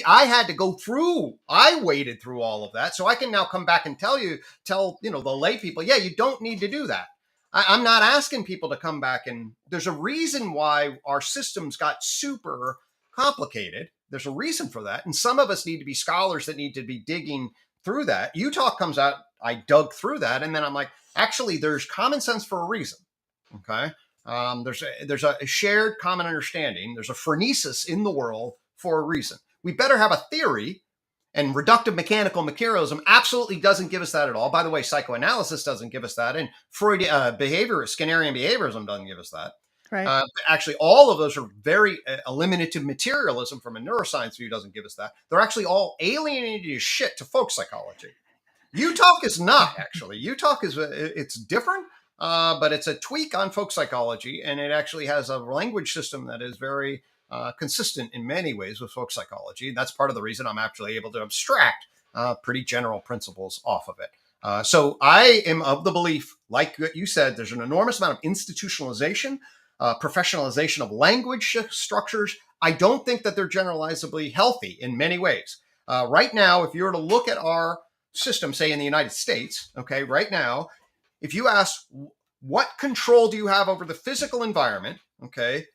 I had to go through, I waded through all of that. So I can now come back and tell the lay people, yeah, you don't need to do that. I'm not asking people to come back, and there's a reason why our systems got super complicated. There's a reason for that. And some of us need to be scholars that need to be digging through that. UTalk comes out, I dug through that. And then I'm like, actually, there's common sense for a reason. Okay. There's a shared common understanding. There's a phronesis in the world for a reason. We better have a theory, and reductive mechanical materialism absolutely doesn't give us that at all. By the way, psychoanalysis doesn't give us that, and Skinnerian behaviorism doesn't give us that. Right. Actually, all of those are very eliminative materialism from a neuroscience view doesn't give us that. They're actually all alienated as shit to folk psychology. UTalk is not, actually. UTalk it's different. But it's a tweak on folk psychology, and it actually has a language system that is very consistent in many ways with folk psychology. And that's part of the reason I'm actually able to abstract pretty general principles off of it. So I am of the belief, like what you said, there's an enormous amount of institutionalization, professionalization of language structures. I don't think that they're generalizably healthy in many ways. Right now, if you were to look at our system, say in the United States, okay, right now, if you ask what control do you have over the physical environment, okay,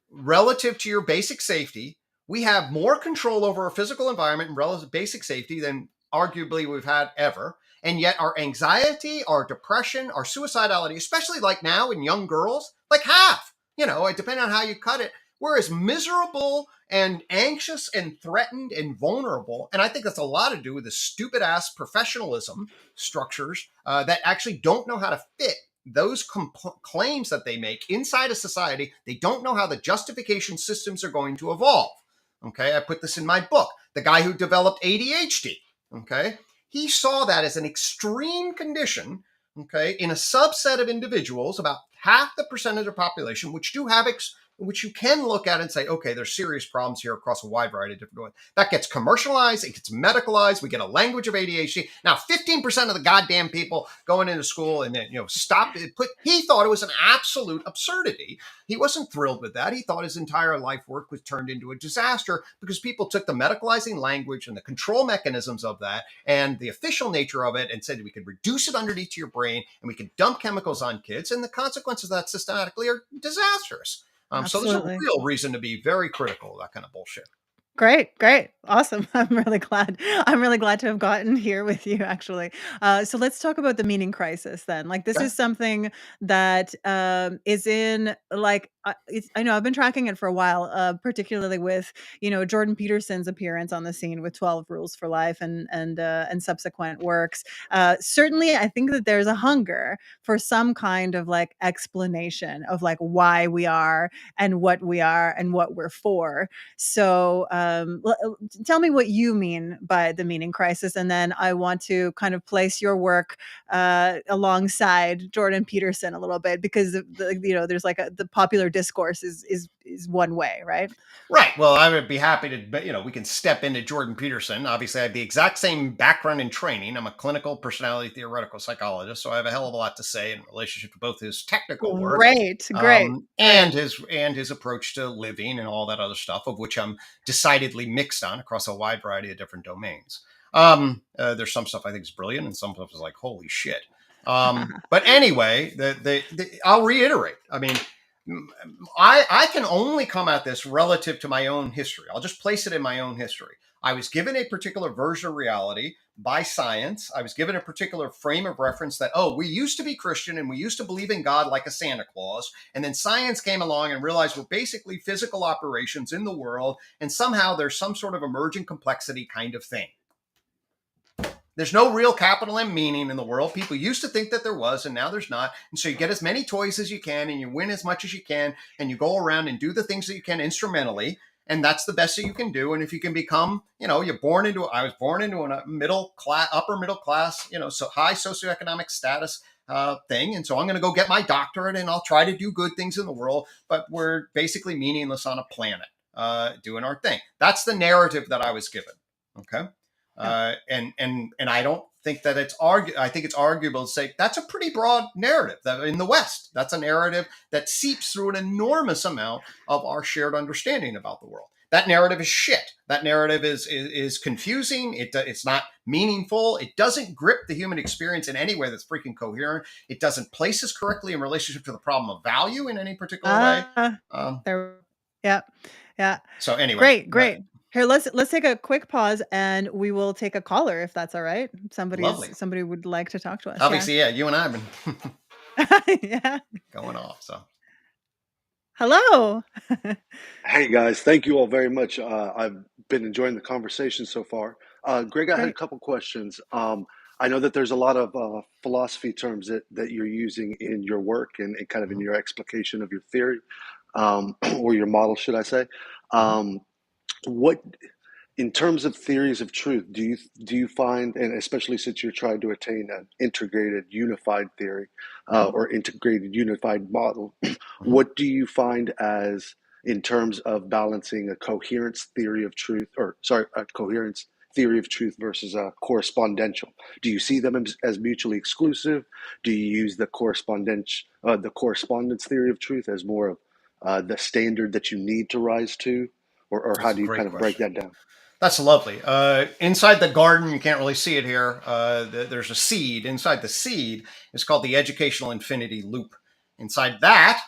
relative to your basic safety, we have more control over our physical environment and relative basic safety than arguably we've had ever. And yet our anxiety, our depression, our suicidality, especially like now in young girls, like half, depending on how you cut it, we're as miserable and anxious and threatened and vulnerable. And I think that's a lot to do with the stupid ass professionalism structures that actually don't know how to fit those claims that they make inside a society. They don't know how the justification systems are going to evolve. Okay, I put this in my book. The guy who developed ADHD, okay, he saw that as an extreme condition, okay, in a subset of individuals, about half the percentage of population, which do have which you can look at and say, okay, there's serious problems here across a wide variety of different ways. That gets commercialized, it gets medicalized, we get a language of ADHD. Now, 15% of the goddamn people going into school and then, he thought it was an absolute absurdity. He wasn't thrilled with that. He thought his entire life work was turned into a disaster because people took the medicalizing language and the control mechanisms of that and the official nature of it and said we could reduce it underneath to your brain and we could dump chemicals on kids. And the consequences of that systematically are disastrous. So there's a real reason to be very critical of that kind of bullshit. Great. Awesome. I'm really glad to have gotten here with you, actually. So let's talk about the meaning crisis then. Like, this is something that is in, like, I know I've been tracking it for a while, particularly with, Jordan Peterson's appearance on the scene with 12 Rules for Life and subsequent works. Certainly, I think that there's a hunger for some kind of like explanation of like why we are and what we're for. So tell me what you mean by the meaning crisis, and then I want to kind of place your work alongside Jordan Peterson a little bit, because there's like the popular discourse is one way, right? Right. Well, I would be happy to, we can step into Jordan Peterson. Obviously, I have the exact same background and training. I'm a clinical personality theoretical psychologist, so I have a hell of a lot to say in relationship to both his technical work, great, and his approach to living and all that other stuff, of which I'm decidedly mixed on across a wide variety of different domains. There's some stuff I think is brilliant, and some stuff is like, holy shit. But anyway, I'll reiterate. I mean, I can only come at this relative to my own history. I'll just place it in my own history. I was given a particular version of reality by science. I was given a particular frame of reference that, oh, we used to be Christian and we used to believe in God like a Santa Claus. And then science came along and realized we're basically physical operations in the world. And somehow there's some sort of emergent complexity kind of thing. There's no real capital M meaning in the world. People used to think that there was, and now there's not. And so you get as many toys as you can, and you win as much as you can, and you go around and do the things that you can instrumentally, and that's the best that you can do. And if you can become, I was born into a upper middle class, so high socioeconomic status thing. And so I'm going to go get my doctorate, and I'll try to do good things in the world, but we're basically meaningless on a planet doing our thing. That's the narrative that I was given. Okay. And I don't think that I think it's arguable to say that's a pretty broad narrative that in the West, that's a narrative that seeps through an enormous amount of our shared understanding about the world. That narrative is shit. That narrative is confusing. It's not meaningful. It doesn't grip the human experience in any way that's freaking coherent. It doesn't place us correctly in relationship to the problem of value in any particular way. Yeah. So anyway, great. Here, let's take a quick pause, and we will take a caller if that's all right. Somebody would like to talk to us. Obviously, yeah, you and I have been going off. So, hello. Hey guys, thank you all very much. I've been enjoying the conversation so far. Greg, I had a couple questions. I know that there's a lot of philosophy terms that you're using in your work and kind of in your explication of your theory, or your model, should I say. What, in terms of theories of truth, do you find, and especially since you're trying to attain an integrated, unified theory, or integrated, unified model, what do you find as, in terms of balancing a coherence theory of truth, a coherence theory of truth versus a correspondential? Do you see them as mutually exclusive? Do you use the correspondence theory of truth as more of the standard that you need to rise to? Or how do you kind of break that down? That's lovely. Inside the garden, you can't really see it here. There's a seed. Inside the seed is called the educational infinity loop. Inside that,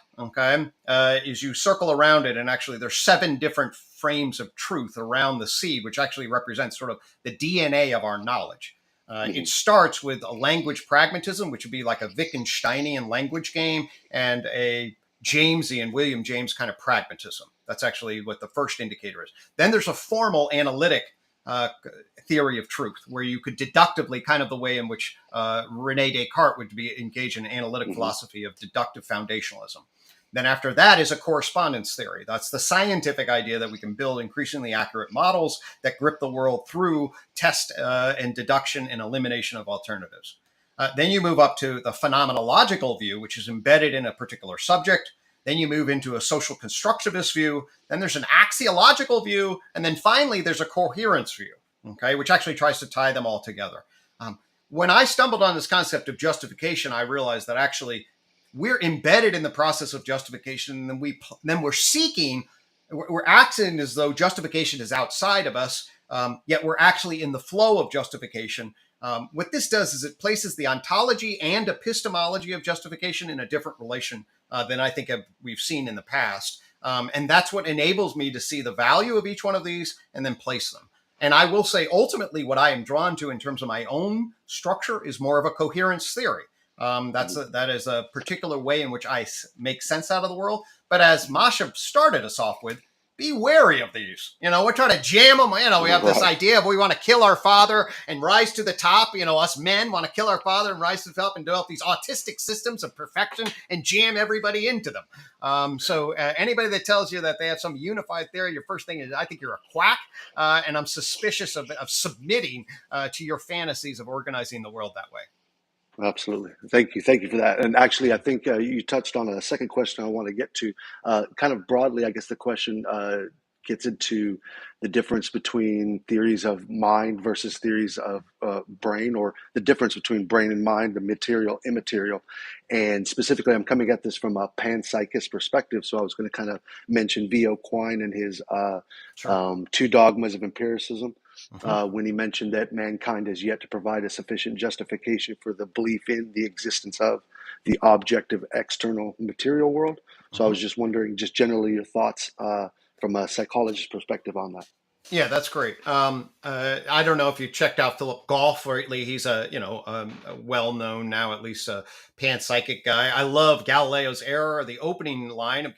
is you circle around it, and actually there's 7 different frames of truth around the seed, which actually represents sort of the DNA of our knowledge. It starts with a language pragmatism, which would be like a Wittgensteinian language game, and a Jamesian, William James kind of pragmatism. That's actually what the first indicator is. Then there's a formal analytic theory of truth, where you could deductively, kind of the way in which Rene Descartes would be engaged in analytic philosophy of deductive foundationalism. Then after that is a correspondence theory. That's the scientific idea that we can build increasingly accurate models that grip the world through test and deduction and elimination of alternatives. Then you move up to the phenomenological view, which is embedded in a particular subject. Then you move into a social constructivist view. Then there's an axiological view. And then finally, there's a coherence view, which actually tries to tie them all together. When I stumbled on this concept of justification, I realized that actually we're embedded in the process of justification. And then we're acting as though justification is outside of us, yet we're actually in the flow of justification. What this does is it places the ontology and epistemology of justification in a different relation than I think we've seen in the past. And that's what enables me to see the value of each one of these and then place them. And I will say, ultimately, what I am drawn to in terms of my own structure is more of a coherence theory. That is a particular way in which I make sense out of the world. But as Masha started us off with, be wary of these. We're trying to jam them. We have this idea of we want to kill our father and rise to the top. Us men want to kill our father and rise to the top and develop these autistic systems of perfection and jam everybody into them. So anybody that tells you that they have some unified theory, your first thing is, I think you're a quack. And I'm suspicious of submitting to your fantasies of organizing the world that way. Absolutely. Thank you for that. And actually, I think you touched on a second question I want to get to. Kind of broadly, I guess the question gets into the difference between theories of mind versus theories of brain, or the difference between brain and mind, the material, immaterial. And specifically, I'm coming at this from a panpsychist perspective. So I was going to kind of mention V.O. Quine and his 2 dogmas of empiricism. When he mentioned that mankind has yet to provide a sufficient justification for the belief in the existence of the objective external material world. So I was just wondering, just generally your thoughts from a psychologist perspective on that. Yeah, that's great. I don't know if you checked out Philip Goff lately. He's a well-known now, at least a panpsychic guy. I love Galileo's Error. The opening line of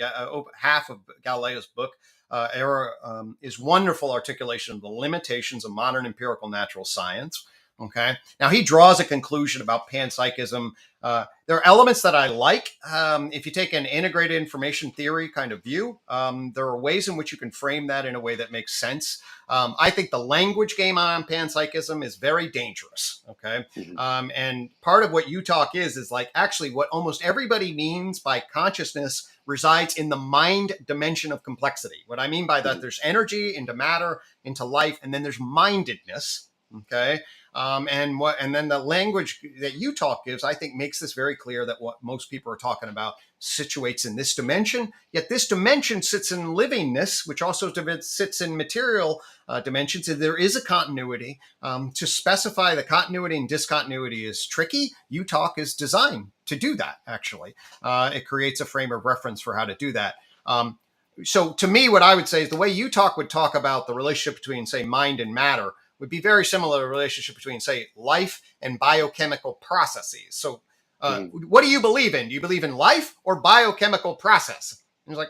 half of Galileo's book, Error, is wonderful articulation of the limitations of modern empirical natural science. Okay. Now he draws a conclusion about panpsychism. There are elements that I like. If you take an integrated information theory kind of view, there are ways in which you can frame that in a way that makes sense. I think the language game on panpsychism is very dangerous. Okay. And part of what you talk is like actually what almost everybody means by consciousness resides in the mind dimension of complexity. What I mean by that, there's energy into matter, into life, and then there's mindedness. Okay. And then the language that you talk gives, I think, makes this very clear that what most people are talking about situates in this dimension. Yet this dimension sits in livingness, which also sits in material dimensions. And there is a continuity. To specify the continuity and discontinuity is tricky. UTalk is designed to do that, actually. It creates a frame of reference for how to do that. So to me, what I would say is the way UTalk would talk about the relationship between, say, mind and matter would be very similar to the relationship between, say, life and biochemical processes. So what do you believe in? Do you believe in life or biochemical process? And it's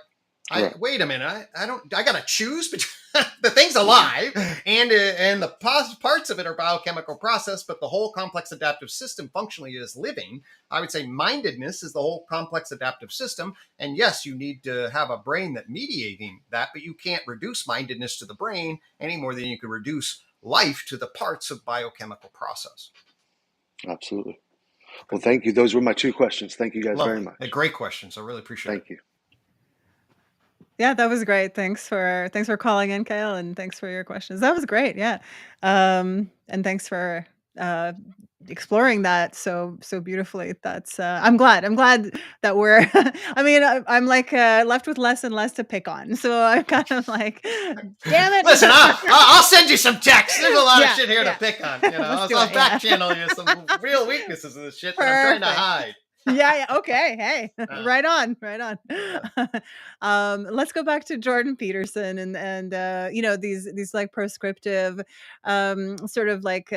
like, wait a minute, I got to choose between the thing's alive and the parts of it are biochemical process, but the whole complex adaptive system functionally is living. I would say mindedness is the whole complex adaptive system. And yes, you need to have a brain that mediating that, but you can't reduce mindedness to the brain any more than you can reduce life to the parts of biochemical process. Absolutely. Well, thank you. Those were my two questions. Thank you guys very much. Great questions. I really appreciate it. Thank you. Yeah, that was great. Thanks for calling in, Kale, and thanks for your questions. That was great. Yeah. And thanks for exploring that so beautifully. That's I'm glad that we're I mean, I'm like left with less and less to pick on. So I'm kind of like, damn it. Listen, I'll send you some texts. There's a lot of shit here to pick on. You know, I'll back channel you some real weaknesses of this shit that I'm trying to hide. Yeah. Okay. Hey, right on. Let's go back to Jordan Peterson and these like prescriptive, sort of like,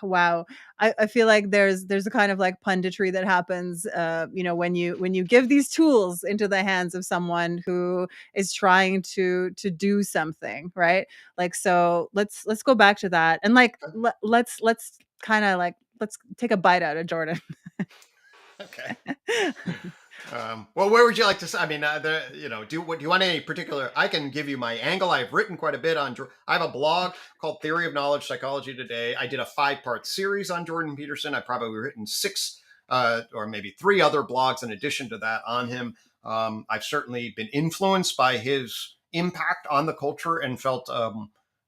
wow. I feel like there's a kind of like punditry that happens, when you give these tools into the hands of someone who is trying to do something, right? Like, so let's go back to that and like, let's kind of like, let's take a bite out of Jordan. Okay. Well, where would you like to say? I mean, do you want any particular? I can give you my angle. I've written quite a bit on. I have a blog called Theory of Knowledge Psychology Today. I did a 5-part series on Jordan Peterson. I've probably written 6 or maybe 3 other blogs in addition to that on him. I've certainly been influenced by his impact on the culture and felt,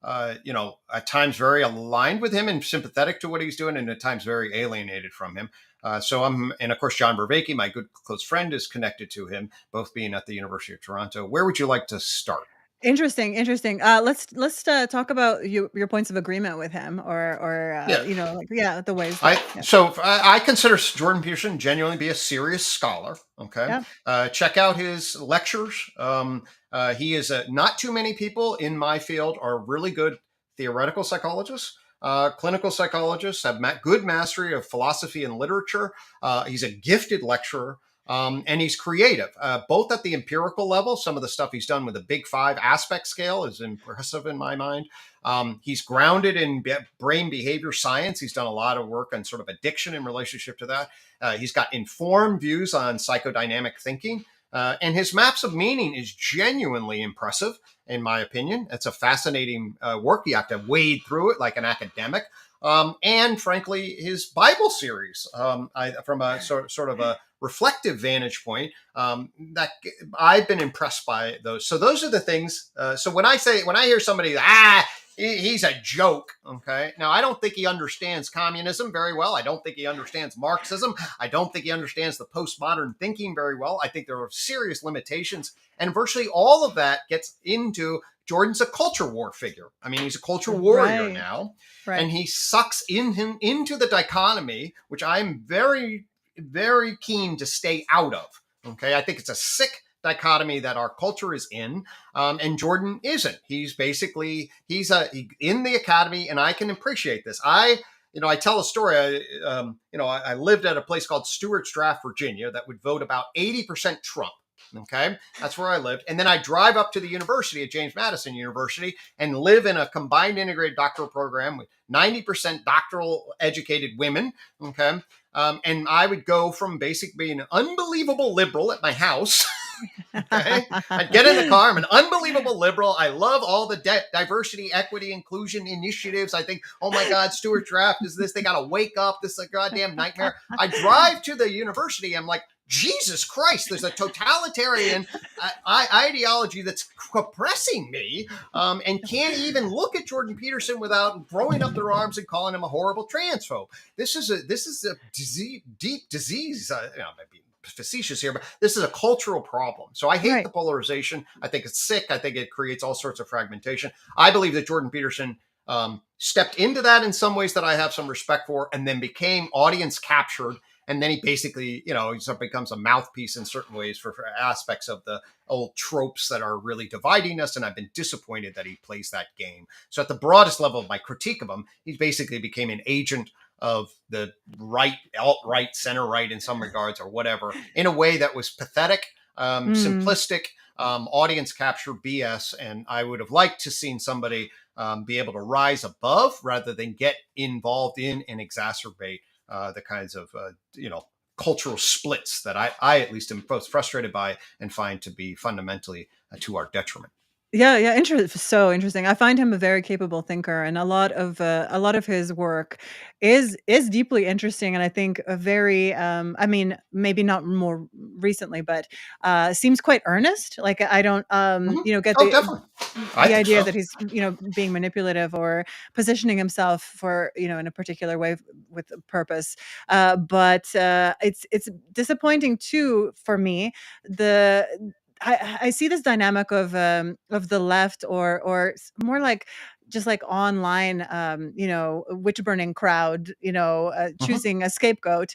at times very aligned with him and sympathetic to what he's doing, and at times very alienated from him. And of course, John Vervaeke, my good close friend, is connected to him, both being at the University of Toronto. Where would you like to start? Interesting. Let's talk about your points of agreement with him, or the ways. I consider Jordan Peterson genuinely be a serious scholar. Okay, check out his lectures. He is not too many people in my field are really good theoretical psychologists. Clinical psychologists have good mastery of philosophy and literature. He's a gifted lecturer, and he's creative, both at the empirical level. Some of the stuff he's done with the Big 5 aspect scale is impressive in my mind. He's grounded in brain behavior science. He's done a lot of work on sort of addiction in relationship to that. He's got informed views on psychodynamic thinking. And his maps of meaning is genuinely impressive, in my opinion. It's a fascinating work. You have to wade through it like an academic. And frankly, his Bible series, from a sort of a reflective vantage point, that I've been impressed by those. So those are the things. So when I hear somebody, he's a joke. Okay. Now, I don't think he understands communism very well. I don't think he understands Marxism. I don't think he understands the postmodern thinking very well. I think there are serious limitations. And virtually all of that gets into Jordan's a culture war figure. I mean, he's a culture warrior now. Right. And he sucks into the dichotomy, which I'm very, very keen to stay out of. Okay. I think it's a sick dichotomy that our culture is in, and Jordan isn't. He's in the academy, and I can appreciate this. I tell a story. I lived at a place called Stewart's Draft, Virginia, that would vote about 80% Trump. Okay, that's where I lived. And then I drive up to the university at James Madison University and live in a combined integrated doctoral program with 90% doctoral educated women. Okay. And I would go from basically being an unbelievable liberal at my house. Okay. I'd get in the car. I'm an unbelievable liberal. I love all the diversity, equity, inclusion initiatives. I think, oh my God, Stewart Draft is this. They got to wake up. This is a goddamn nightmare. I drive to the university. I'm like, Jesus Christ, there's a totalitarian ideology that's oppressing me, and can't even look at Jordan Peterson without throwing up their arms and calling him a horrible transphobe. This is a deep disease. Maybe facetious here, but this is a cultural problem. So I hate the polarization. I think it's sick. I think it creates all sorts of fragmentation. I believe that Jordan Peterson stepped into that in some ways that I have some respect for, and then became audience captured. And then he basically, he sort of becomes a mouthpiece in certain ways for aspects of the old tropes that are really dividing us. And I've been disappointed that he plays that game. So at the broadest level of my critique of him, he basically became an agent of the right, alt-right, center-right in some regards or whatever, in a way that was pathetic, simplistic, audience capture BS. And I would have liked to seen somebody be able to rise above rather than get involved in and exacerbate the kinds of, cultural splits that I at least am both frustrated by and find to be fundamentally to our detriment. Yeah, so interesting. I find him a very capable thinker, and a lot of his work is deeply interesting, and I think a very, I mean, maybe not more recently, but seems quite earnest. Like I don't, get definitely. the idea that he's, being manipulative or positioning himself for, in a particular way with a purpose. But it's disappointing too for me. I see this dynamic of the left or more like just like online, witch burning crowd, choosing a scapegoat,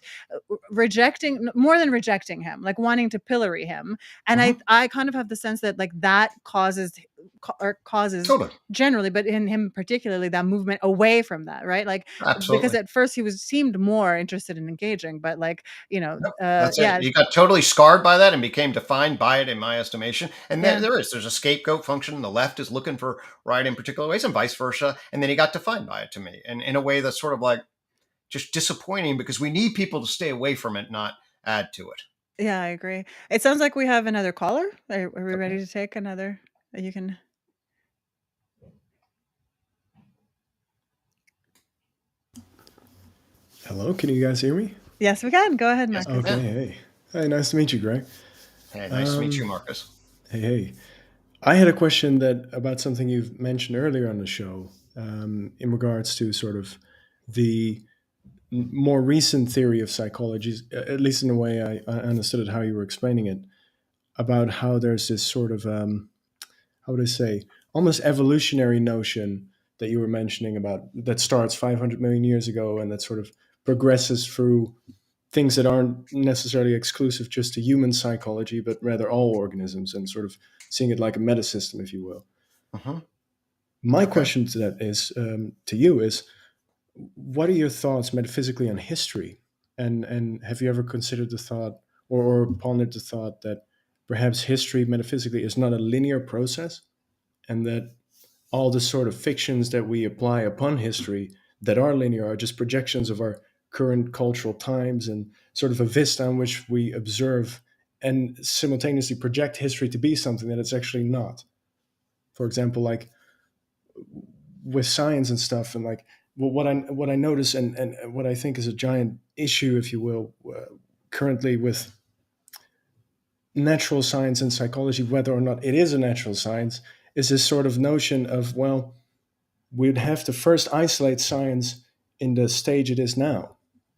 rejecting more than rejecting him, like wanting to pillory him. And I kind of have the sense that like that causes Totally. generally, but in him particularly, that movement away from that, right? Like, Absolutely. because at first he seemed more interested in engaging, but like, that's it. You got totally scarred by that and became defined by it, in my estimation. And there's a scapegoat function. The left is looking for right in particular ways and vice versa. And then he got defined by it to me. And in a way that's sort of like just disappointing because we need people to stay away from it, not add to it. Yeah, I agree. It sounds like we have another caller. Are we ready to take another? You can. Hello, can you guys hear me? Yes, we can. Go ahead, Marcus. Okay, hey, nice to meet you, Greg. Hey, nice to meet you, Marcus. Hey. I had a question about something you've mentioned earlier on the show, in regards to sort of the more recent theory of psychology, at least in the way I understood it, how you were explaining it, about how there's this sort of, how would I say, almost evolutionary notion that you were mentioning about that starts 500 million years ago and that sort of progresses through things that aren't necessarily exclusive just to human psychology, but rather all organisms, and sort of seeing it like a meta system, if you will. My question to that is, to you is, what are your thoughts metaphysically on history? And have you ever considered the thought or pondered the thought that perhaps history metaphysically is not a linear process, and that all the sort of fictions that we apply upon history that are linear are just projections of our current cultural times and sort of a vista in which we observe and simultaneously project history to be something that it's actually not? For example, like with science and stuff, and like what I notice and what I think is a giant issue, if you will, currently with natural science and psychology, whether or not it is a natural science, is this sort of notion of, well, we'd have to first isolate science in the stage it is now.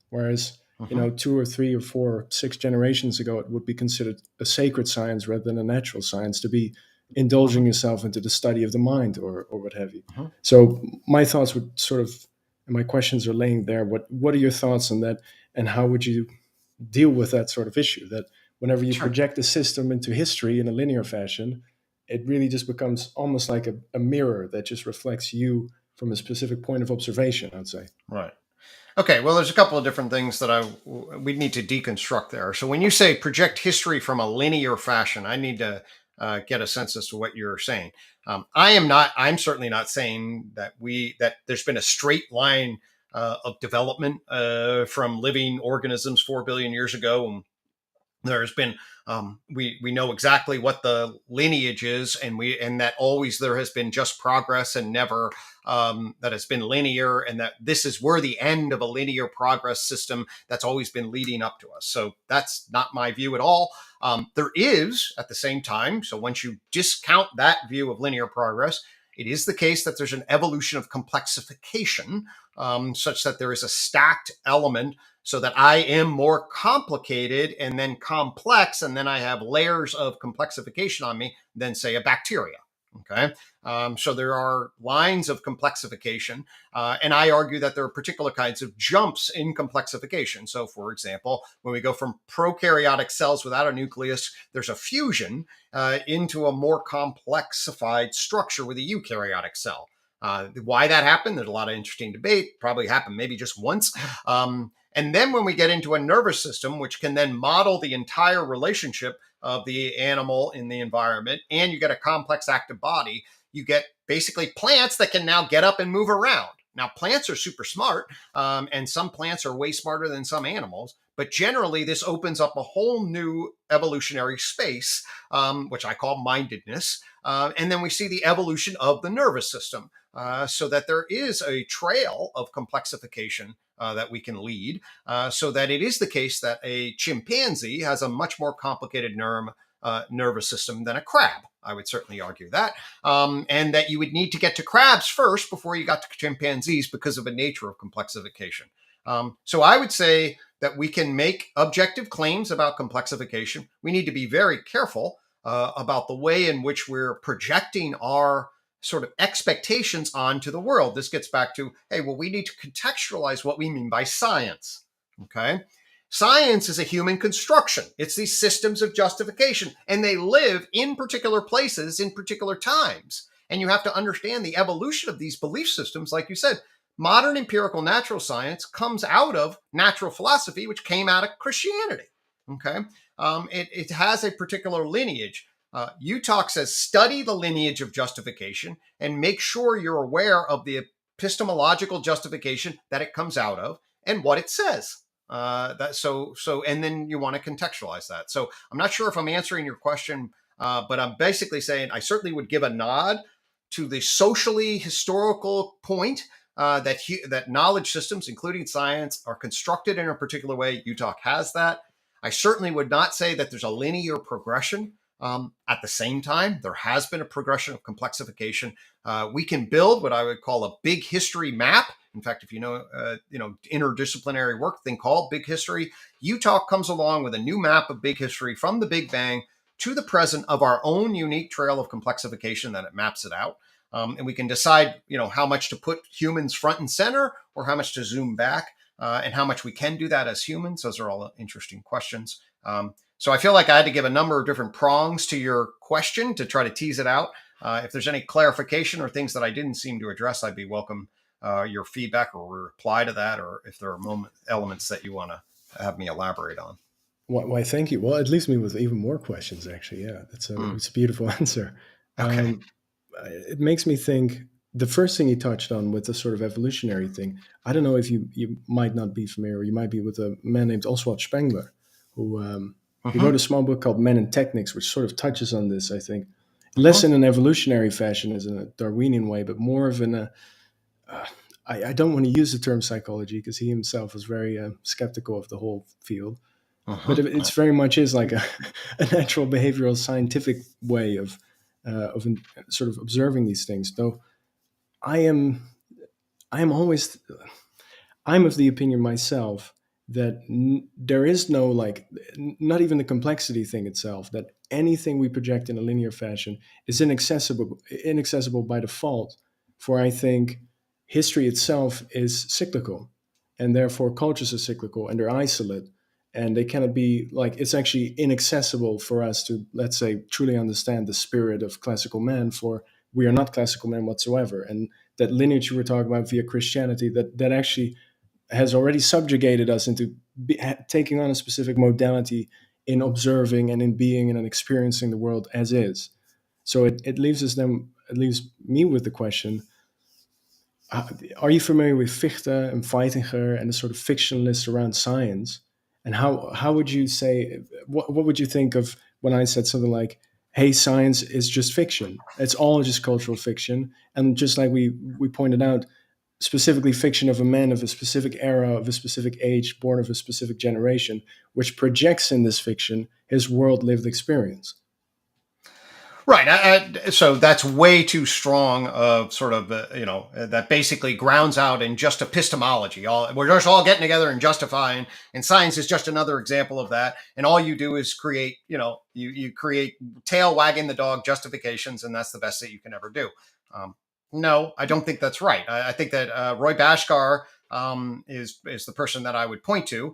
Whereas, 2 or 3 or 4 or 6 generations ago, it would be considered a sacred science rather than a natural science to be indulging yourself into the study of the mind or what have you. So my thoughts would sort of, and my questions are laying there. What are your thoughts on that? And how would you deal with that sort of issue, that whenever you Sure. project a system into history in a linear fashion, it really just becomes almost like a mirror that just reflects you from a specific point of observation, I'd say. Right. Okay, well, there's a couple of different things that we need to deconstruct there. So when you say project history from a linear fashion, I need to get a sense as to what you're saying. I'm certainly not saying that there's been a straight line of development from living organisms 4 billion years ago, and there's been we know exactly what the lineage is, and that always there has been just progress and never that it's been linear, and that we're the end of a linear progress system that's always been leading up to us. So that's not my view at all. There is, at the same time, so once you discount that view of linear progress, it is the case that there's an evolution of complexification, such that there is a stacked element, so that I am more complicated and then complex, and then I have layers of complexification on me than, say, a bacteria. Okay. So there are lines of complexification, and I argue that there are particular kinds of jumps in complexification. So, for example, when we go from prokaryotic cells without a nucleus, there's a fusion into a more complexified structure with a eukaryotic cell. Why that happened, there's a lot of interesting debate. Probably happened maybe just once. And then when we get into a nervous system, which can then model the entire relationship of the animal in the environment, and you get a complex active body, you get basically plants that can now get up and move around. Now, plants are super smart, and some plants are way smarter than some animals. But generally, this opens up a whole new evolutionary space, which I call mindedness. And then we see the evolution of the nervous system, so that there is a trail of complexification that we can lead, so that it is the case that a chimpanzee has a much more complicated nervous system than a crab. I would certainly argue that, and that you would need to get to crabs first before you got to chimpanzees because of the nature of complexification. So I would say that we can make objective claims about complexification. We need to be very careful about the way in which we're projecting our sort of expectations onto the world. This gets back to, hey, well, we need to contextualize what we mean by science. Okay. Science is a human construction. It's these systems of justification, and they live in particular places in particular times. And you have to understand the evolution of these belief systems. Like you said, modern empirical natural science comes out of natural philosophy, which came out of Christianity. Okay. It has a particular lineage. Utah says, study the lineage of justification and make sure you're aware of the epistemological justification that it comes out of and what it says. And then you want to contextualize that. So I'm not sure if I'm answering your question, but I'm basically saying I certainly would give a nod to the socially historical point that knowledge systems, including science, are constructed in a particular way. Utah has that. I certainly would not say that there's a linear progression. At the same time, there has been a progression of complexification. We can build what I would call a big history map. In fact, if you know interdisciplinary work thing called big history, Utah comes along with a new map of big history from the Big Bang to the present of our own unique trail of complexification that it maps it out. And we can decide, how much to put humans front and center or how much to zoom back, and how much we can do that as humans. Those are all interesting questions. So I feel like I had to give a number of different prongs to your question to try to tease it out. If there's any clarification or things that I didn't seem to address, I'd be welcome your feedback or reply to that, or if there are elements that you want to have me elaborate on. Why, thank you. Well, it leaves me with even more questions, actually. Yeah, it's a beautiful answer. Okay. It makes me think, the first thing you touched on with the sort of evolutionary thing, I don't know if you might not be familiar, or you might be, with a man named Oswald Spengler, who he wrote a small book called Men and Techniques, which sort of touches on this, I think. Less in an evolutionary fashion as in a Darwinian way, but more of in a... I don't want to use the term psychology because he himself was very skeptical of the whole field. But it's very much is like a natural behavioral scientific way of sort of observing these things. Though I'm of the opinion myself that there is no, not even the complexity thing itself, that anything we project in a linear fashion is inaccessible by default. For I think history itself is cyclical, and therefore cultures are cyclical and they're isolate. and they cannot be like, it's actually inaccessible for us to, let's say, truly understand the spirit of classical man, for we are not classical men whatsoever. And that lineage you were talking about via Christianity, that actually has already subjugated us into taking on a specific modality in observing and in being and in experiencing the world as is. So it leaves me with the question, are you familiar with Fichte and Weitinger and the sort of fictionalists around science? And how would you say, what would you think of when I said something like, hey, science is just fiction. It's all just cultural fiction. And just like we pointed out, specifically fiction of a man of a specific era, of a specific age, born of a specific generation, which projects in this fiction his world lived experience. Right. So that's way too strong of sort of, that basically grounds out in just epistemology. We're just all getting together and justifying, and science is just another example of that. And all you do is create, you create tail wagging the dog justifications, and that's the best that you can ever do. No, I don't think that's right. I think that Roy Bhaskar is the person that I would point to.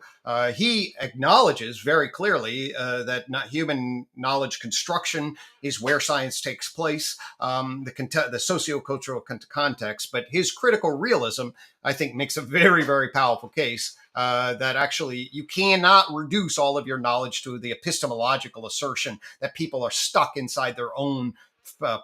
He acknowledges very clearly that human knowledge construction is where science takes place, the sociocultural context. But his critical realism, I think, makes a very, very powerful case that actually you cannot reduce all of your knowledge to the epistemological assertion that people are stuck inside their own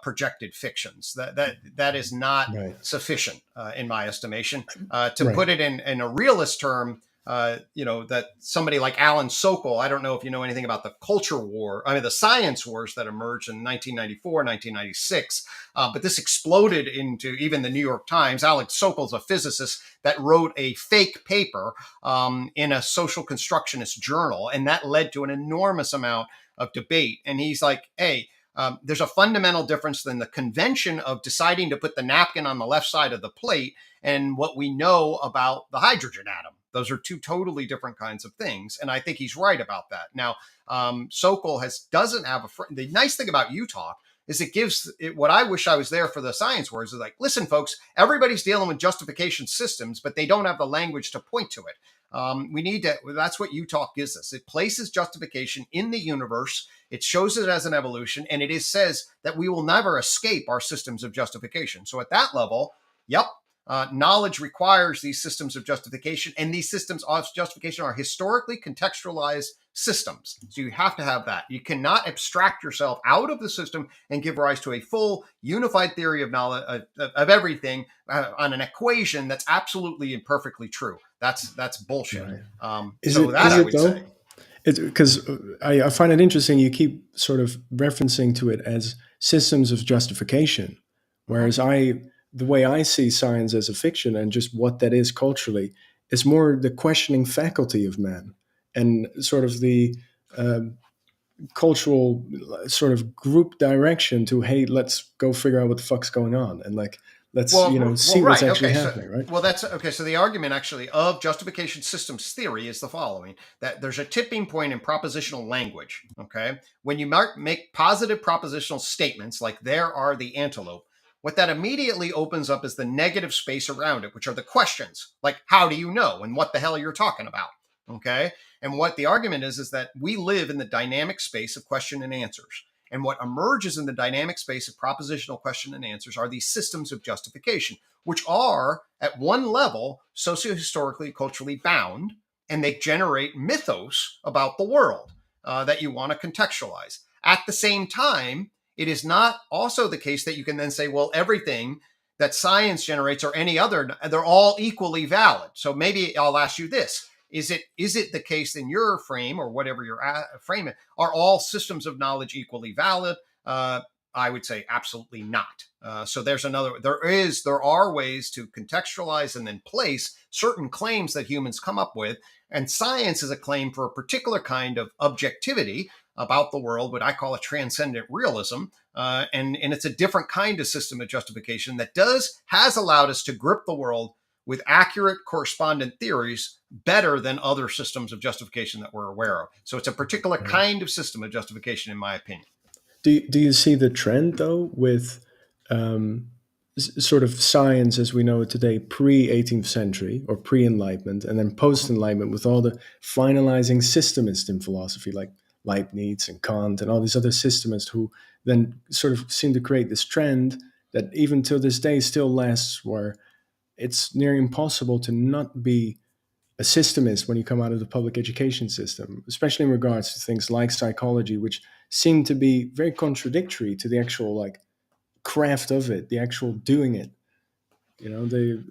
projected fictions. That is not sufficient in my estimation. To put it in a realist term, that somebody like Alan Sokal, I don't know if you know anything about the culture war, the science wars that emerged in 1994, 1996, but this exploded into even the New York Times. Alex Sokal's a physicist that wrote a fake paper in a social constructionist journal, and that led to an enormous amount of debate. And he's like, hey, there's a fundamental difference in the convention of deciding to put the napkin on the left side of the plate and what we know about the hydrogen atom. Those are two totally different kinds of things. And I think he's right about that. Now, Sokal doesn't have the nice thing about Utah is it gives it what I wish I was there for the science wars is like, listen, folks, everybody's dealing with justification systems, but they don't have the language to point to it. That's what Utah gives us. It places justification in the universe. It shows it as an evolution, and it says that we will never escape our systems of justification. So at that level, knowledge requires these systems of justification, and these systems of justification are historically contextualized systems. So you have to have that. You cannot abstract yourself out of the system and give rise to a full unified theory of knowledge of everything on an equation that's absolutely and perfectly true. That's bullshit. Right. I would say. Because I find it interesting, you keep sort of referencing to it as systems of justification, whereas the way I see science as a fiction and just what that is culturally is more the questioning faculty of man and sort of the cultural sort of group direction to, hey, let's go figure out what the fuck's going on, and like, let's see what's actually happening, right? Well, that's okay. So the argument actually of justification systems theory is the following: that there's a tipping point in propositional language. Okay, when you make positive propositional statements like "there are the antelope," what that immediately opens up is the negative space around it, which are the questions like "how do you know?" and "what the hell you're talking about?" Okay, and what the argument is that we live in the dynamic space of question and answers. And what emerges in the dynamic space of propositional question and answers are these systems of justification, which are at one level socio-historically, culturally bound, and they generate mythos about the world that you want to contextualize. At the same time, it is not also the case that you can then say, well, everything that science generates or any other, they're all equally valid. So maybe I'll ask you this. Is it the case in your frame or whatever your frame, are all systems of knowledge equally valid? I would say absolutely not. So there are ways to contextualize and then place certain claims that humans come up with. And science is a claim for a particular kind of objectivity about the world, what I call a transcendent realism. And it's a different kind of system of justification that has allowed us to grip the world with accurate correspondent theories better than other systems of justification that we're aware of. So it's a particular kind of system of justification, in my opinion. Do you see the trend, though, with sort of science as we know it today, pre-18th century or pre-Enlightenment, and then post-Enlightenment with all the finalizing systemists in philosophy like Leibniz and Kant and all these other systemists who then sort of seem to create this trend that even till this day still lasts, where it's near impossible to not be a systemist when you come out of the public education system, especially in regards to things like psychology, which seem to be very contradictory to the actual like craft of it, the actual doing it. You know,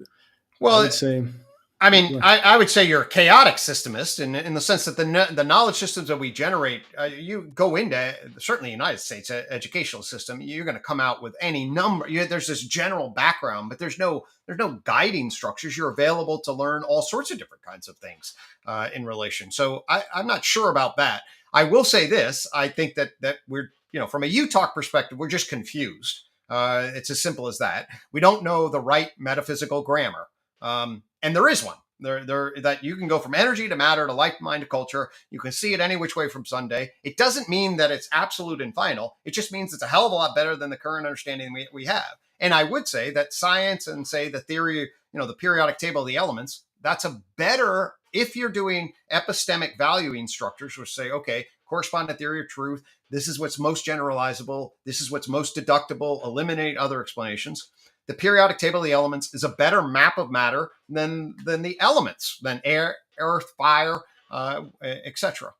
Well, I would say, I mean, I would say you're a chaotic systemist in the sense that the knowledge systems that we generate, you go into certainly the United States educational system, you're going to come out with any number. There's this general background, but there's no guiding structures. You're available to learn all sorts of different kinds of things in relation. So I'm not sure about that. I will say this: I think that we're, from a U-Talk perspective, we're just confused. It's as simple as that. We don't know the right metaphysical grammar. And there is one there that you can go from energy to matter to life, mind to culture. You can see it any which way from Sunday. It doesn't mean that it's absolute and final. It just means it's a hell of a lot better than the current understanding we have. And I would say that science and say the theory, the periodic table of the elements, that's a better, if you're doing epistemic valuing structures, which say, okay, correspondent theory of truth, this is what's most generalizable, this is what's most deductible, eliminate other explanations. The periodic table of the elements is a better map of matter than the elements, than air, earth, fire, etc.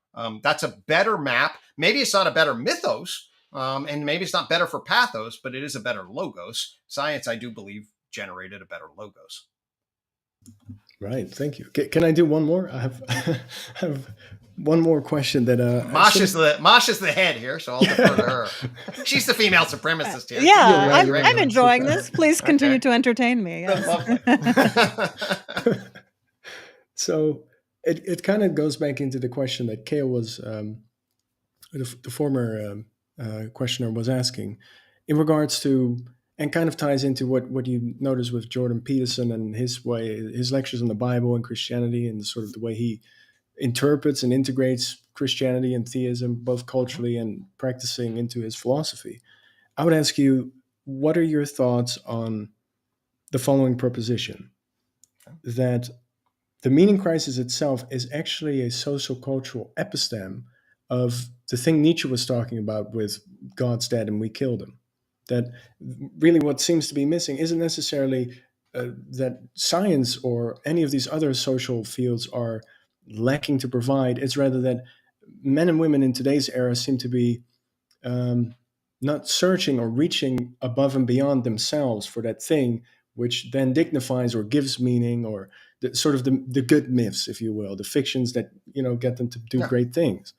That's a better map. Maybe it's not a better mythos, and maybe it's not better for pathos, but it is a better logos. Science, I do believe, generated a better logos. Right. Thank you. Can I do one more? I have one more question that Masha's the head here, so I'll defer to her. She's the female supremacist here. Yeah, right, I'm enjoying this. Please continue to entertain me. Yes. So it kind of goes back into the question that Kale was, the former questioner was asking, in regards to, and kind of ties into what you notice with Jordan Peterson and his lectures on the Bible and Christianity, and sort of the way he interprets and integrates Christianity and theism, both culturally and practicing, into his philosophy. I would ask you, what are your thoughts on the following proposition, that the meaning crisis itself is actually a social-cultural episteme of the thing Nietzsche was talking about with God's dead and we killed him? That really what seems to be missing isn't necessarily that science or any of these other social fields are lacking to provide. It's rather that men and women in today's era seem to be not searching or reaching above and beyond themselves for that thing which then dignifies or gives meaning, or the good myths, if you will, the fictions that get them to do great things.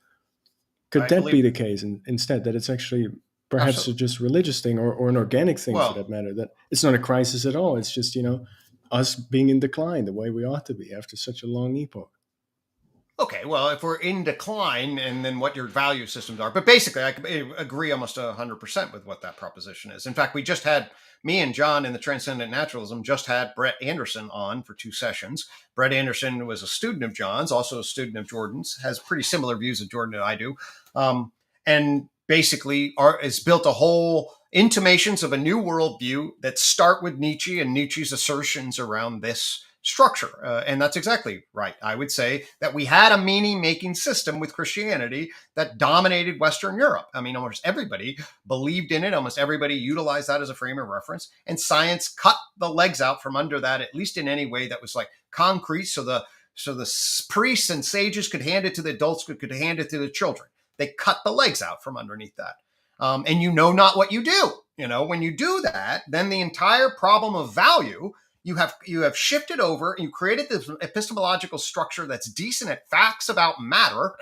Could that be the case instead, that it's actually perhaps just religious thing or an organic thing, for that matter, that it's not a crisis at all? It's just us being in decline the way we ought to be after such a long epoch. Okay, well, if we're in decline, and then what your value systems are. But basically, I agree almost 100% with what that proposition is. In fact, we just had, me and John in the Transcendent Naturalism just had Brett Anderson on for 2 sessions. Brett Anderson was a student of John's, also a student of Jordan's, has pretty similar views of Jordan and I do. And basically has built a whole intimations of a new worldview that start with Nietzsche and Nietzsche's assertions around this structure. And that's exactly right. I would say that we had a meaning-making system with Christianity that dominated Western Europe. I mean, almost everybody believed in it. Almost everybody utilized that as a frame of reference. And science cut the legs out from under that, at least in any way that was like concrete. So the priests and sages could hand it to the adults, could hand it to the children. They cut the legs out from underneath that. And you know not what you do. When you do that, then the entire problem of value, you have shifted over, and you created this epistemological structure that's decent at facts about matter.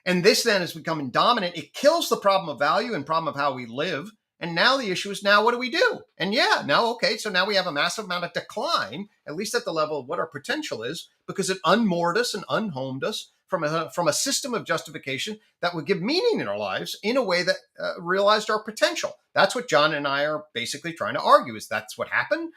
And this then is becoming dominant. It kills the problem of value and problem of how we live. And now the issue is, now what do we do? And so now we have a massive amount of decline, at least at the level of what our potential is, because it unmoored us and unhomed us from a system of justification that would give meaning in our lives in a way that realized our potential. That's what John and I are basically trying to argue, is that's what happened.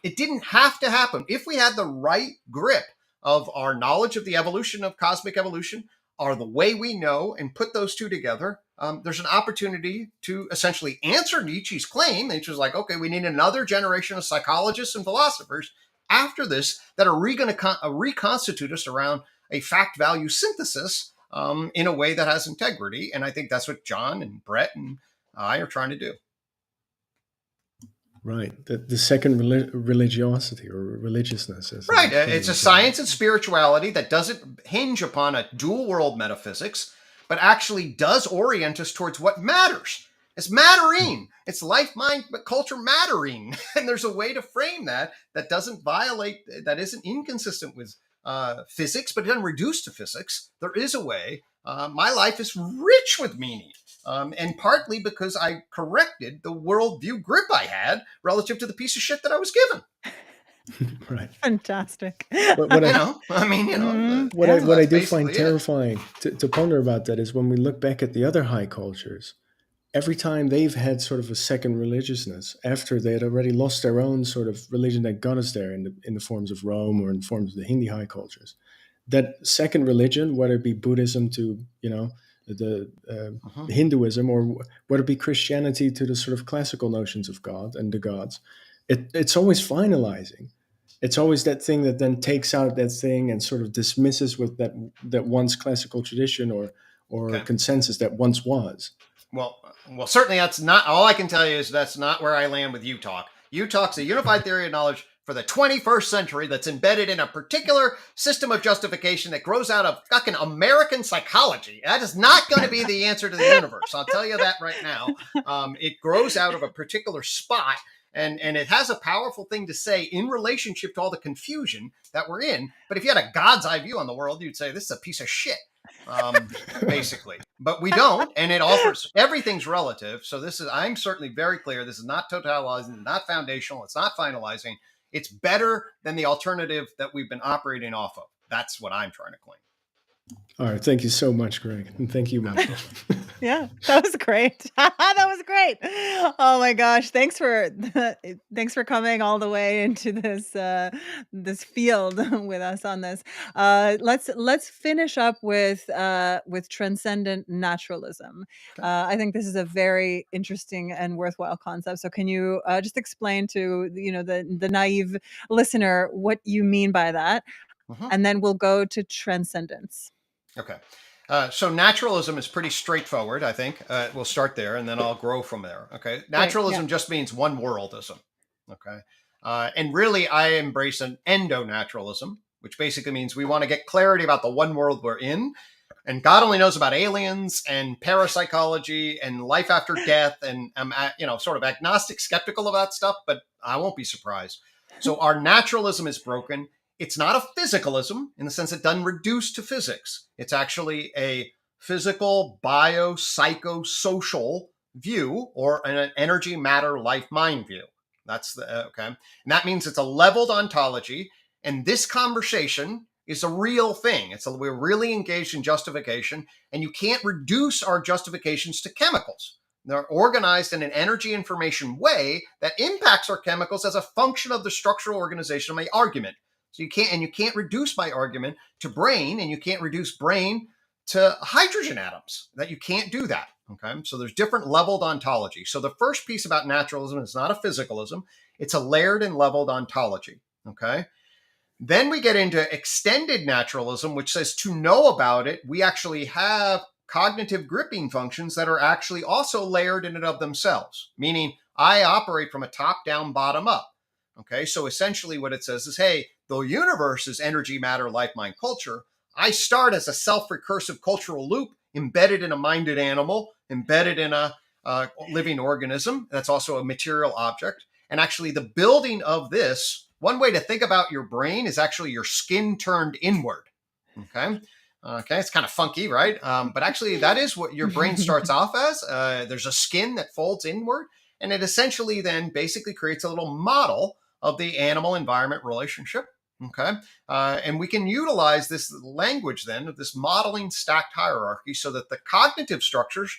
It didn't have to happen. If we had the right grip of our knowledge of the evolution of cosmic evolution, or the way we know, and put those two together, there's an opportunity to essentially answer Nietzsche's claim. Nietzsche's like, okay, we need another generation of psychologists and philosophers after this that are going to reconstitute us around a fact-value synthesis in a way that has integrity. And I think that's what John and Brett and I are trying to do. Right. The second religiosity or religiousness. Right. It's a science and spirituality that doesn't hinge upon a dual world metaphysics, but actually does orient us towards what matters. It's mattering. It's life, mind, but culture mattering. And there's a way to frame that doesn't violate, that isn't inconsistent with physics, but it doesn't reduce to physics. There is a way. My life is rich with meaning. And partly because I corrected the worldview grip I had relative to the piece of shit that I was given. Right. Fantastic. What What I do find terrifying to ponder about that is when we look back at the other high cultures, every time they've had sort of a second religiousness after they had already lost their own sort of religion that got us there in the forms of Rome or in the forms of the Hindi high cultures, that second religion, whether it be Buddhism to, the Hinduism, or whether it be Christianity to the sort of classical notions of God and the gods, it's always finalizing. It's always that thing that then takes out that thing and sort of dismisses with that once classical tradition or consensus that once was. Well, certainly that's not, all I can tell you is that's not where I land with U-Talk. U-Talk's a unified theory of knowledge for the 21st century that's embedded in a particular system of justification that grows out of fucking American psychology. That is not going to be the answer to the universe. I'll tell you that right now. It grows out of a particular spot, and it has a powerful thing to say in relationship to all the confusion that we're in. But if you had a God's eye view on the world, you'd say this is a piece of shit, basically. But we don't, and it offers, everything's relative. So I'm certainly very clear. This is not totalizing, not foundational, it's not finalizing. It's better than the alternative that we've been operating off of. That's what I'm trying to claim. All right. Thank you so much, Greg. And thank you, Michael. Yeah, that was great. That was great. Oh my gosh. Thanks for coming all the way into this field with us on this. Let's finish up with transcendent naturalism. I think this is a very interesting and worthwhile concept. So can you just explain to the naive listener what you mean by that? And then we'll go to transcendence. Okay. So naturalism is pretty straightforward, I think. We'll start there, and then I'll grow from there. Okay. Naturalism just means one worldism. Okay. And really, I embrace an endo-naturalism, which basically means we want to get clarity about the one world we're in. And God only knows about aliens and parapsychology and life after death. And I'm, sort of agnostic, skeptical of that stuff, but I won't be surprised. So our naturalism is broken. It's not a physicalism in the sense it doesn't reduce to physics. It's actually a physical, psychosocial view, or an energy, matter, life, mind view. That's okay. And that means it's a leveled ontology. And this conversation is a real thing. We're really engaged in justification, and you can't reduce our justifications to chemicals. They're organized in an energy information way that impacts our chemicals as a function of the structural organization of my argument. So you can't reduce my argument to brain, and you can't reduce brain to hydrogen atoms. That you can't do that. Okay. So there's different leveled ontology. So the first piece about naturalism is not a physicalism. It's a layered and leveled ontology. Okay. Then we get into extended naturalism, which says to know about it, we actually have cognitive gripping functions that are actually also layered in and of themselves, meaning I operate from a top down, bottom up. Okay, so essentially what it says is, hey, the universe is energy, matter, life, mind, culture. I start as a self-recursive cultural loop embedded in a minded animal, embedded in a living organism. That's also a material object. And actually the building of this, one way to think about your brain is actually your skin turned inward. Okay, it's kind of funky, right? But actually that is what your brain starts off as. There's a skin that folds inward, and it essentially then basically creates a little model of the animal environment relationship. Okay. And we can utilize this language then of this modeling stacked hierarchy so that the cognitive structures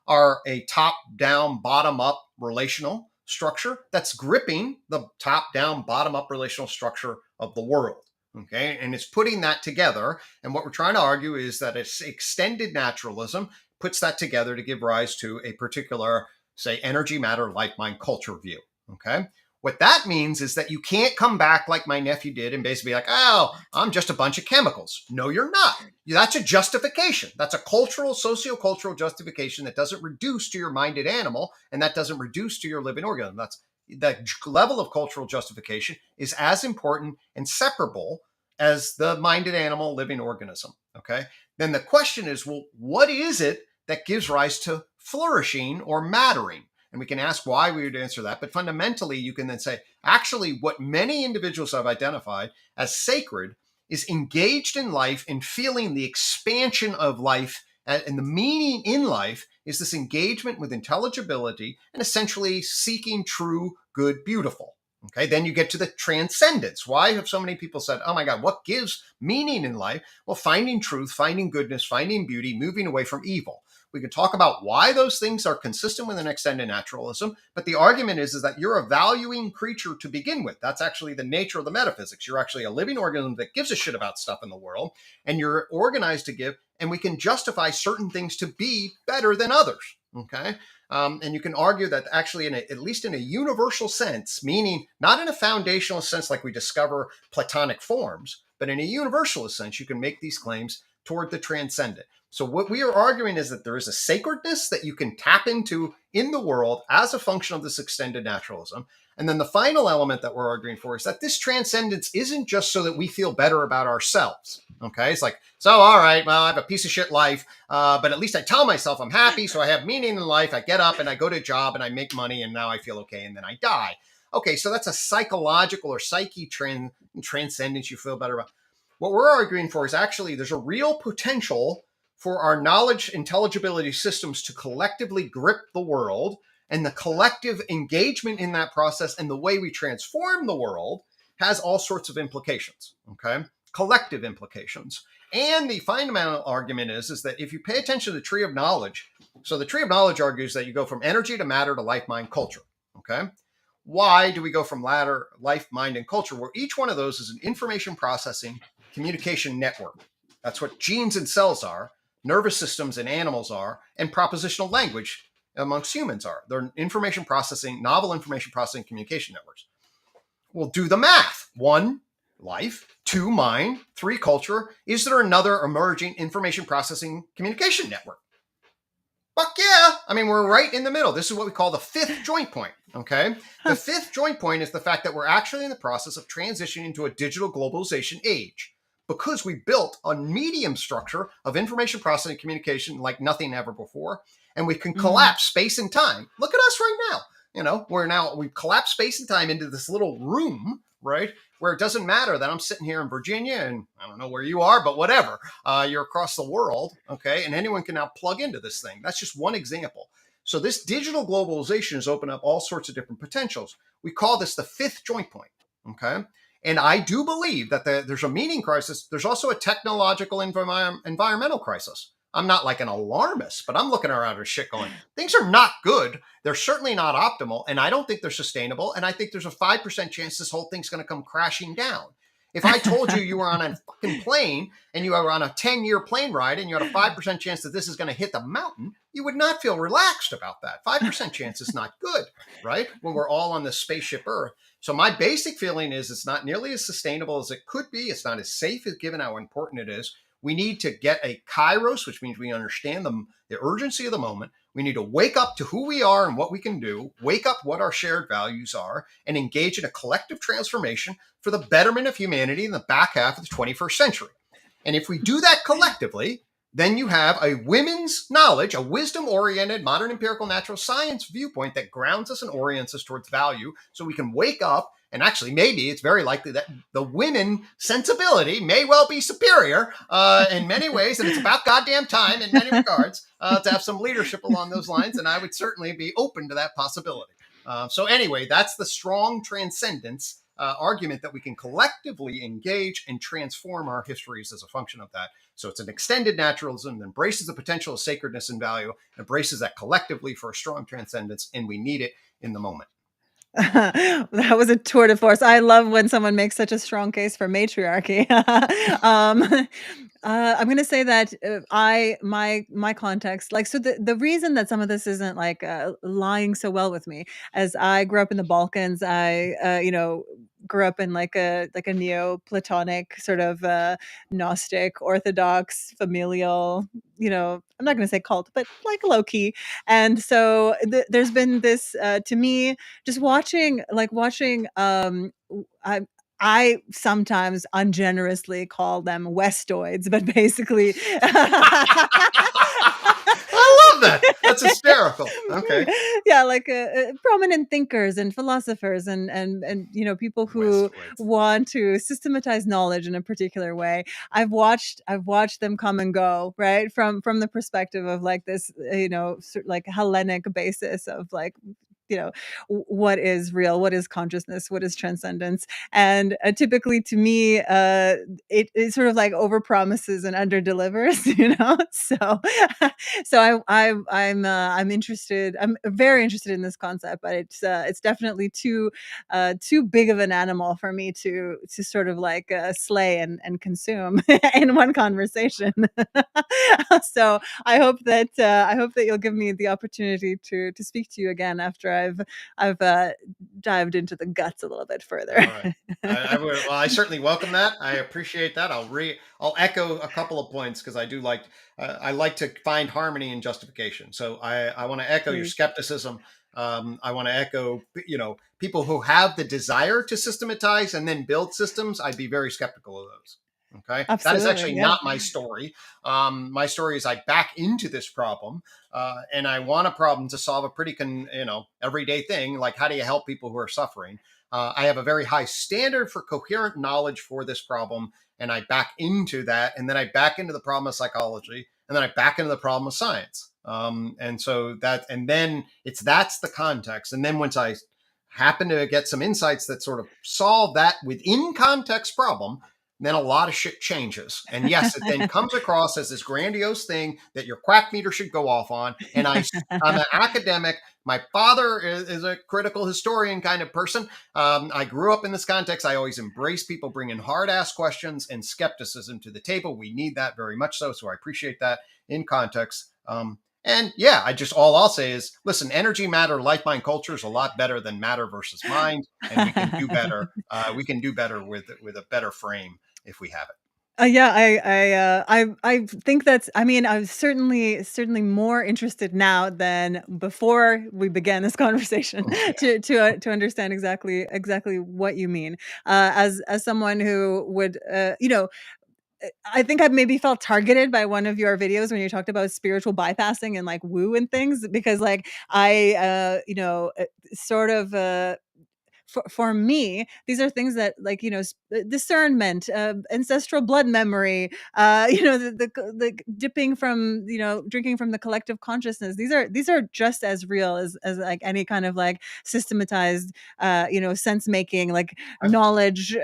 are a top down, bottom up relational structure that's gripping the top down, bottom up relational structure of the world. Okay. And it's putting that together. And what we're trying to argue is that it's extended naturalism puts that together to give rise to a particular, say, energy, matter, life, mind, culture view. Okay. What that means is that you can't come back like my nephew did and basically be like, oh, I'm just a bunch of chemicals. No, you're not. That's a justification. That's a cultural, sociocultural justification that doesn't reduce to your minded animal, and that doesn't reduce to your living organism. That's the level of cultural justification is as important and separable as the minded animal living organism. Okay. Then the question is, well, what is it that gives rise to flourishing or mattering? And we can ask why we would answer that. But fundamentally, you can then say, actually, what many individuals have identified as sacred is engaged in life and feeling the expansion of life, and the meaning in life is this engagement with intelligibility and essentially seeking true, good, beautiful. Okay, then you get to the transcendence. Why have so many people said, oh my God, what gives meaning in life? Well, finding truth, finding goodness, finding beauty, moving away from evil. We can talk about why those things are consistent with an extended naturalism, but the argument is that you're a valuing creature to begin with. That's actually the nature of the metaphysics. You're actually a living organism that gives a shit about stuff in the world, and you're organized to give, and we can justify certain things to be better than others, okay? And you can argue that actually, at least in a universal sense, meaning not in a foundational sense like we discover Platonic forms, but in a universalist sense, you can make these claims toward the transcendent. So what we are arguing is that there is a sacredness that you can tap into in the world as a function of this extended naturalism. And then the final element that we're arguing for is that this transcendence isn't just so that we feel better about ourselves. Okay, it's like, so, all right, well, I have a piece of shit life, but at least I tell myself I'm happy, so I have meaning in life. I get up and I go to a job and I make money and now I feel okay and then I die. Okay, so that's a psychological or psyche transcendence you feel better about. What we're arguing for is actually there's a real potential for our knowledge intelligibility systems to collectively grip the world, and the collective engagement in that process and the way we transform the world has all sorts of implications, okay? Collective implications. And the fundamental argument is that if you pay attention to the tree of knowledge, so the tree of knowledge argues that you go from energy to matter to life, mind, culture, okay? Why do we go from matter, life, mind, and culture? Where each one of those is an information processing communication network. That's what genes and cells are, nervous systems and animals are, and propositional language amongst humans are. They're information processing, novel information processing communication networks. We'll do the math. 1, life. 2, mind. 3, culture. Is there another emerging information processing communication network? Fuck yeah. I mean, we're right in the middle. This is what we call the fifth joint point, okay? The fifth joint point is the fact that we're actually in the process of transitioning into a digital globalization age, because we built a medium structure of information processing communication like nothing ever before, and we can collapse space and time. Look at us right now. You know, we've collapsed space and time into this little room, right? Where it doesn't matter that I'm sitting here in Virginia and I don't know where you are, but whatever. You're across the world, okay? And anyone can now plug into this thing. That's just one example. So this digital globalization has opened up all sorts of different potentials. We call this the fifth joint point, okay? And I do believe that there's a meaning crisis. There's also a technological environmental crisis. I'm not like an alarmist, but I'm looking around at shit going, things are not good. They're certainly not optimal. And I don't think they're sustainable. And I think there's a 5% chance this whole thing's going to come crashing down. If I told you were on a fucking plane and you were on a 10-year plane ride and you had a 5% chance that this is going to hit the mountain, you would not feel relaxed about that. 5% chance is not good, right? When we're all on this spaceship Earth. So my basic feeling is it's not nearly as sustainable as it could be. It's not as safe as given how important it is. We need to get a kairos, which means we understand the urgency of the moment. We need to wake up to who we are and what we can do, wake up what our shared values are, and engage in a collective transformation for the betterment of humanity in the back half of the 21st century. And if we do that collectively, then you have a women's knowledge, a wisdom-oriented, modern empirical natural science viewpoint that grounds us and orients us towards value so we can wake up. And actually, maybe it's very likely that the women sensibility may well be superior in many ways. And it's about goddamn time in many regards to have some leadership along those lines. And I would certainly be open to that possibility. So anyway, that's the strong transcendence argument that we can collectively engage and transform our histories as a function of that. So it's an extended naturalism that embraces the potential of sacredness and value, embraces that collectively for a strong transcendence, and we need it in the moment. That was a tour de force. I love when someone makes such a strong case for matriarchy. um, I'm going to say that my context, like, so the reason that some of this isn't like lying so well with me, as I grew up in the Balkans, I grew up in like a Neoplatonic sort of Gnostic, Orthodox, familial. I'm not going to say cult, but like low key. And so there's been this to me, just watching I sometimes ungenerously call them Westoids, but basically I love that. That's hysterical. Okay. yeah, like prominent thinkers and philosophers and people who Westwards. want to systematize knowledge in a particular way. I've watched them come and go, right, from the perspective of like this like Hellenic basis of like what is real, what is consciousness, what is transcendence. And typically to me it sort of like over promises and under delivers. So I'm interested, I'm very interested in this concept, but it's definitely too big of an animal for me to sort of like slay and consume in one conversation. So I hope that you'll give me the opportunity to speak to you again after I've dived into the guts a little bit further. All right. Well, I certainly welcome that. I appreciate that. I'll echo a couple of points because I like to find harmony in justification. So I want to echo your Please. skepticism. I want to echo, people who have the desire to systematize and then build systems. I'd be very skeptical of those. Okay. That is Absolutely, actually yeah. not my story. My story is I back into this problem, and I want a problem to solve a pretty, everyday thing. Like, how do you help people who are suffering? I have a very high standard for coherent knowledge for this problem, and I back into that, and then I back into the problem of psychology, and then I back into the problem of science. And so that's the context. And then once I happen to get some insights that sort of solve that within context problem, then a lot of shit changes. And yes, it then comes across as this grandiose thing that your quack meter should go off on. And I'm an academic. My father is a critical historian kind of person. I grew up in this context. I always embrace people bringing hard-ass questions and skepticism to the table. We need that very much so. So I appreciate that in context. And yeah, all I'll say is, listen, energy, matter, life, mind, culture is a lot better than matter versus mind. And we can do better. We can do better with a better frame if we have it. Yeah, I think that's. I mean, I was certainly more interested now than before we began this conversation to understand exactly what you mean. As someone who would, I think I maybe felt targeted by one of your videos when you talked about spiritual bypassing and like woo and things, because like I, sort of. For me, these are things that, like, discernment, ancestral blood memory, the dipping from, drinking from the collective consciousness. These are just as real as like any kind of like systematized, sense making, like knowledge,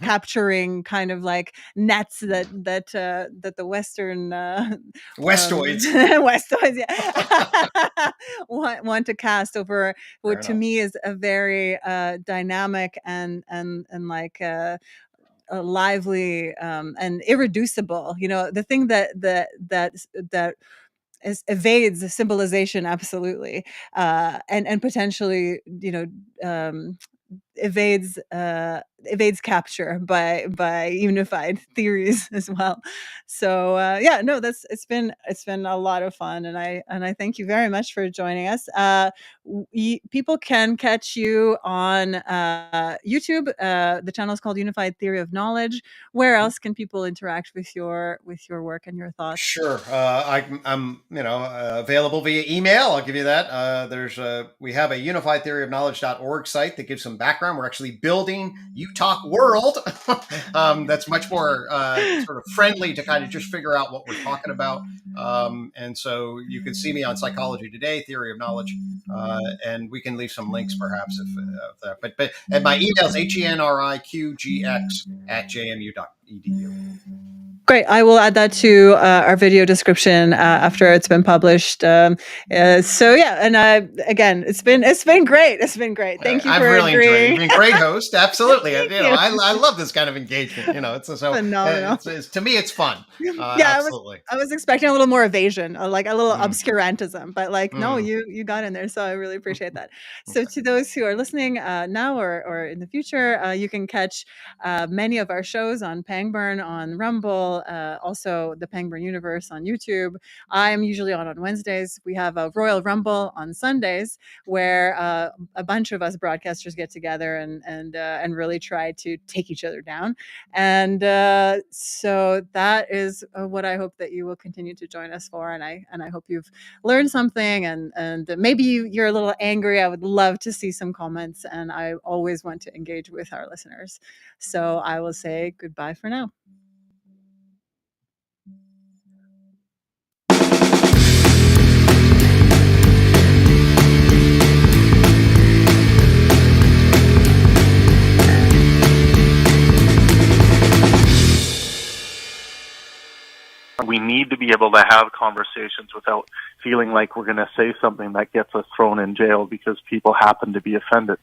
capturing kind of like nets that the Western Westoids. Westoids, yeah, want to cast over what to me is a very dynamic and like a lively and irreducible. The thing that evades symbolization, absolutely, and potentially, evades capture by unified theories as well. So yeah, no, it's been a lot of fun, and I thank you very much for joining us. People can catch you on YouTube. The channel is called Unified Theory of Knowledge. Where else can people interact with your work and your thoughts? Sure. I'm available via email. I'll give you that. We have a unifiedtheoryofknowledge.org site that gives some background. We're actually building UTalk World. That's much more sort of friendly to kind of just figure out what we're talking about. And so you can see me on Psychology Today, Theory of Knowledge, and we can leave some links perhaps but and my email is henriqgx@jmu.edu. Great. I will add that to our video description after it's been published. So yeah, and again, it's been great. It's been great. Thank you I've for really enjoyed it. agreeing. You've been a great host. Absolutely. Thank You know, you. I love this kind of engagement. You know, it's so Phenomenal. to me, it's fun. Yeah, Absolutely. I was expecting a little more evasion, like a little Mm. obscurantism, but like no, Mm. you got in there, so I really appreciate that. So to those who are listening now or in the future, you can catch many of our shows on Pangburn on Rumble, also the Pangburn Universe on YouTube. I'm usually on Wednesdays. We have a Royal Rumble on Sundays, where a bunch of us broadcasters get together and really try to take each other down. And so that is what I hope that you will continue to join us for. And I hope you've learned something, and maybe you're a little angry. I would love to see some comments, and I always want to engage with our listeners. So I will say goodbye for now. We need to be able to have conversations without feeling like we're going to say something that gets us thrown in jail because people happen to be offended.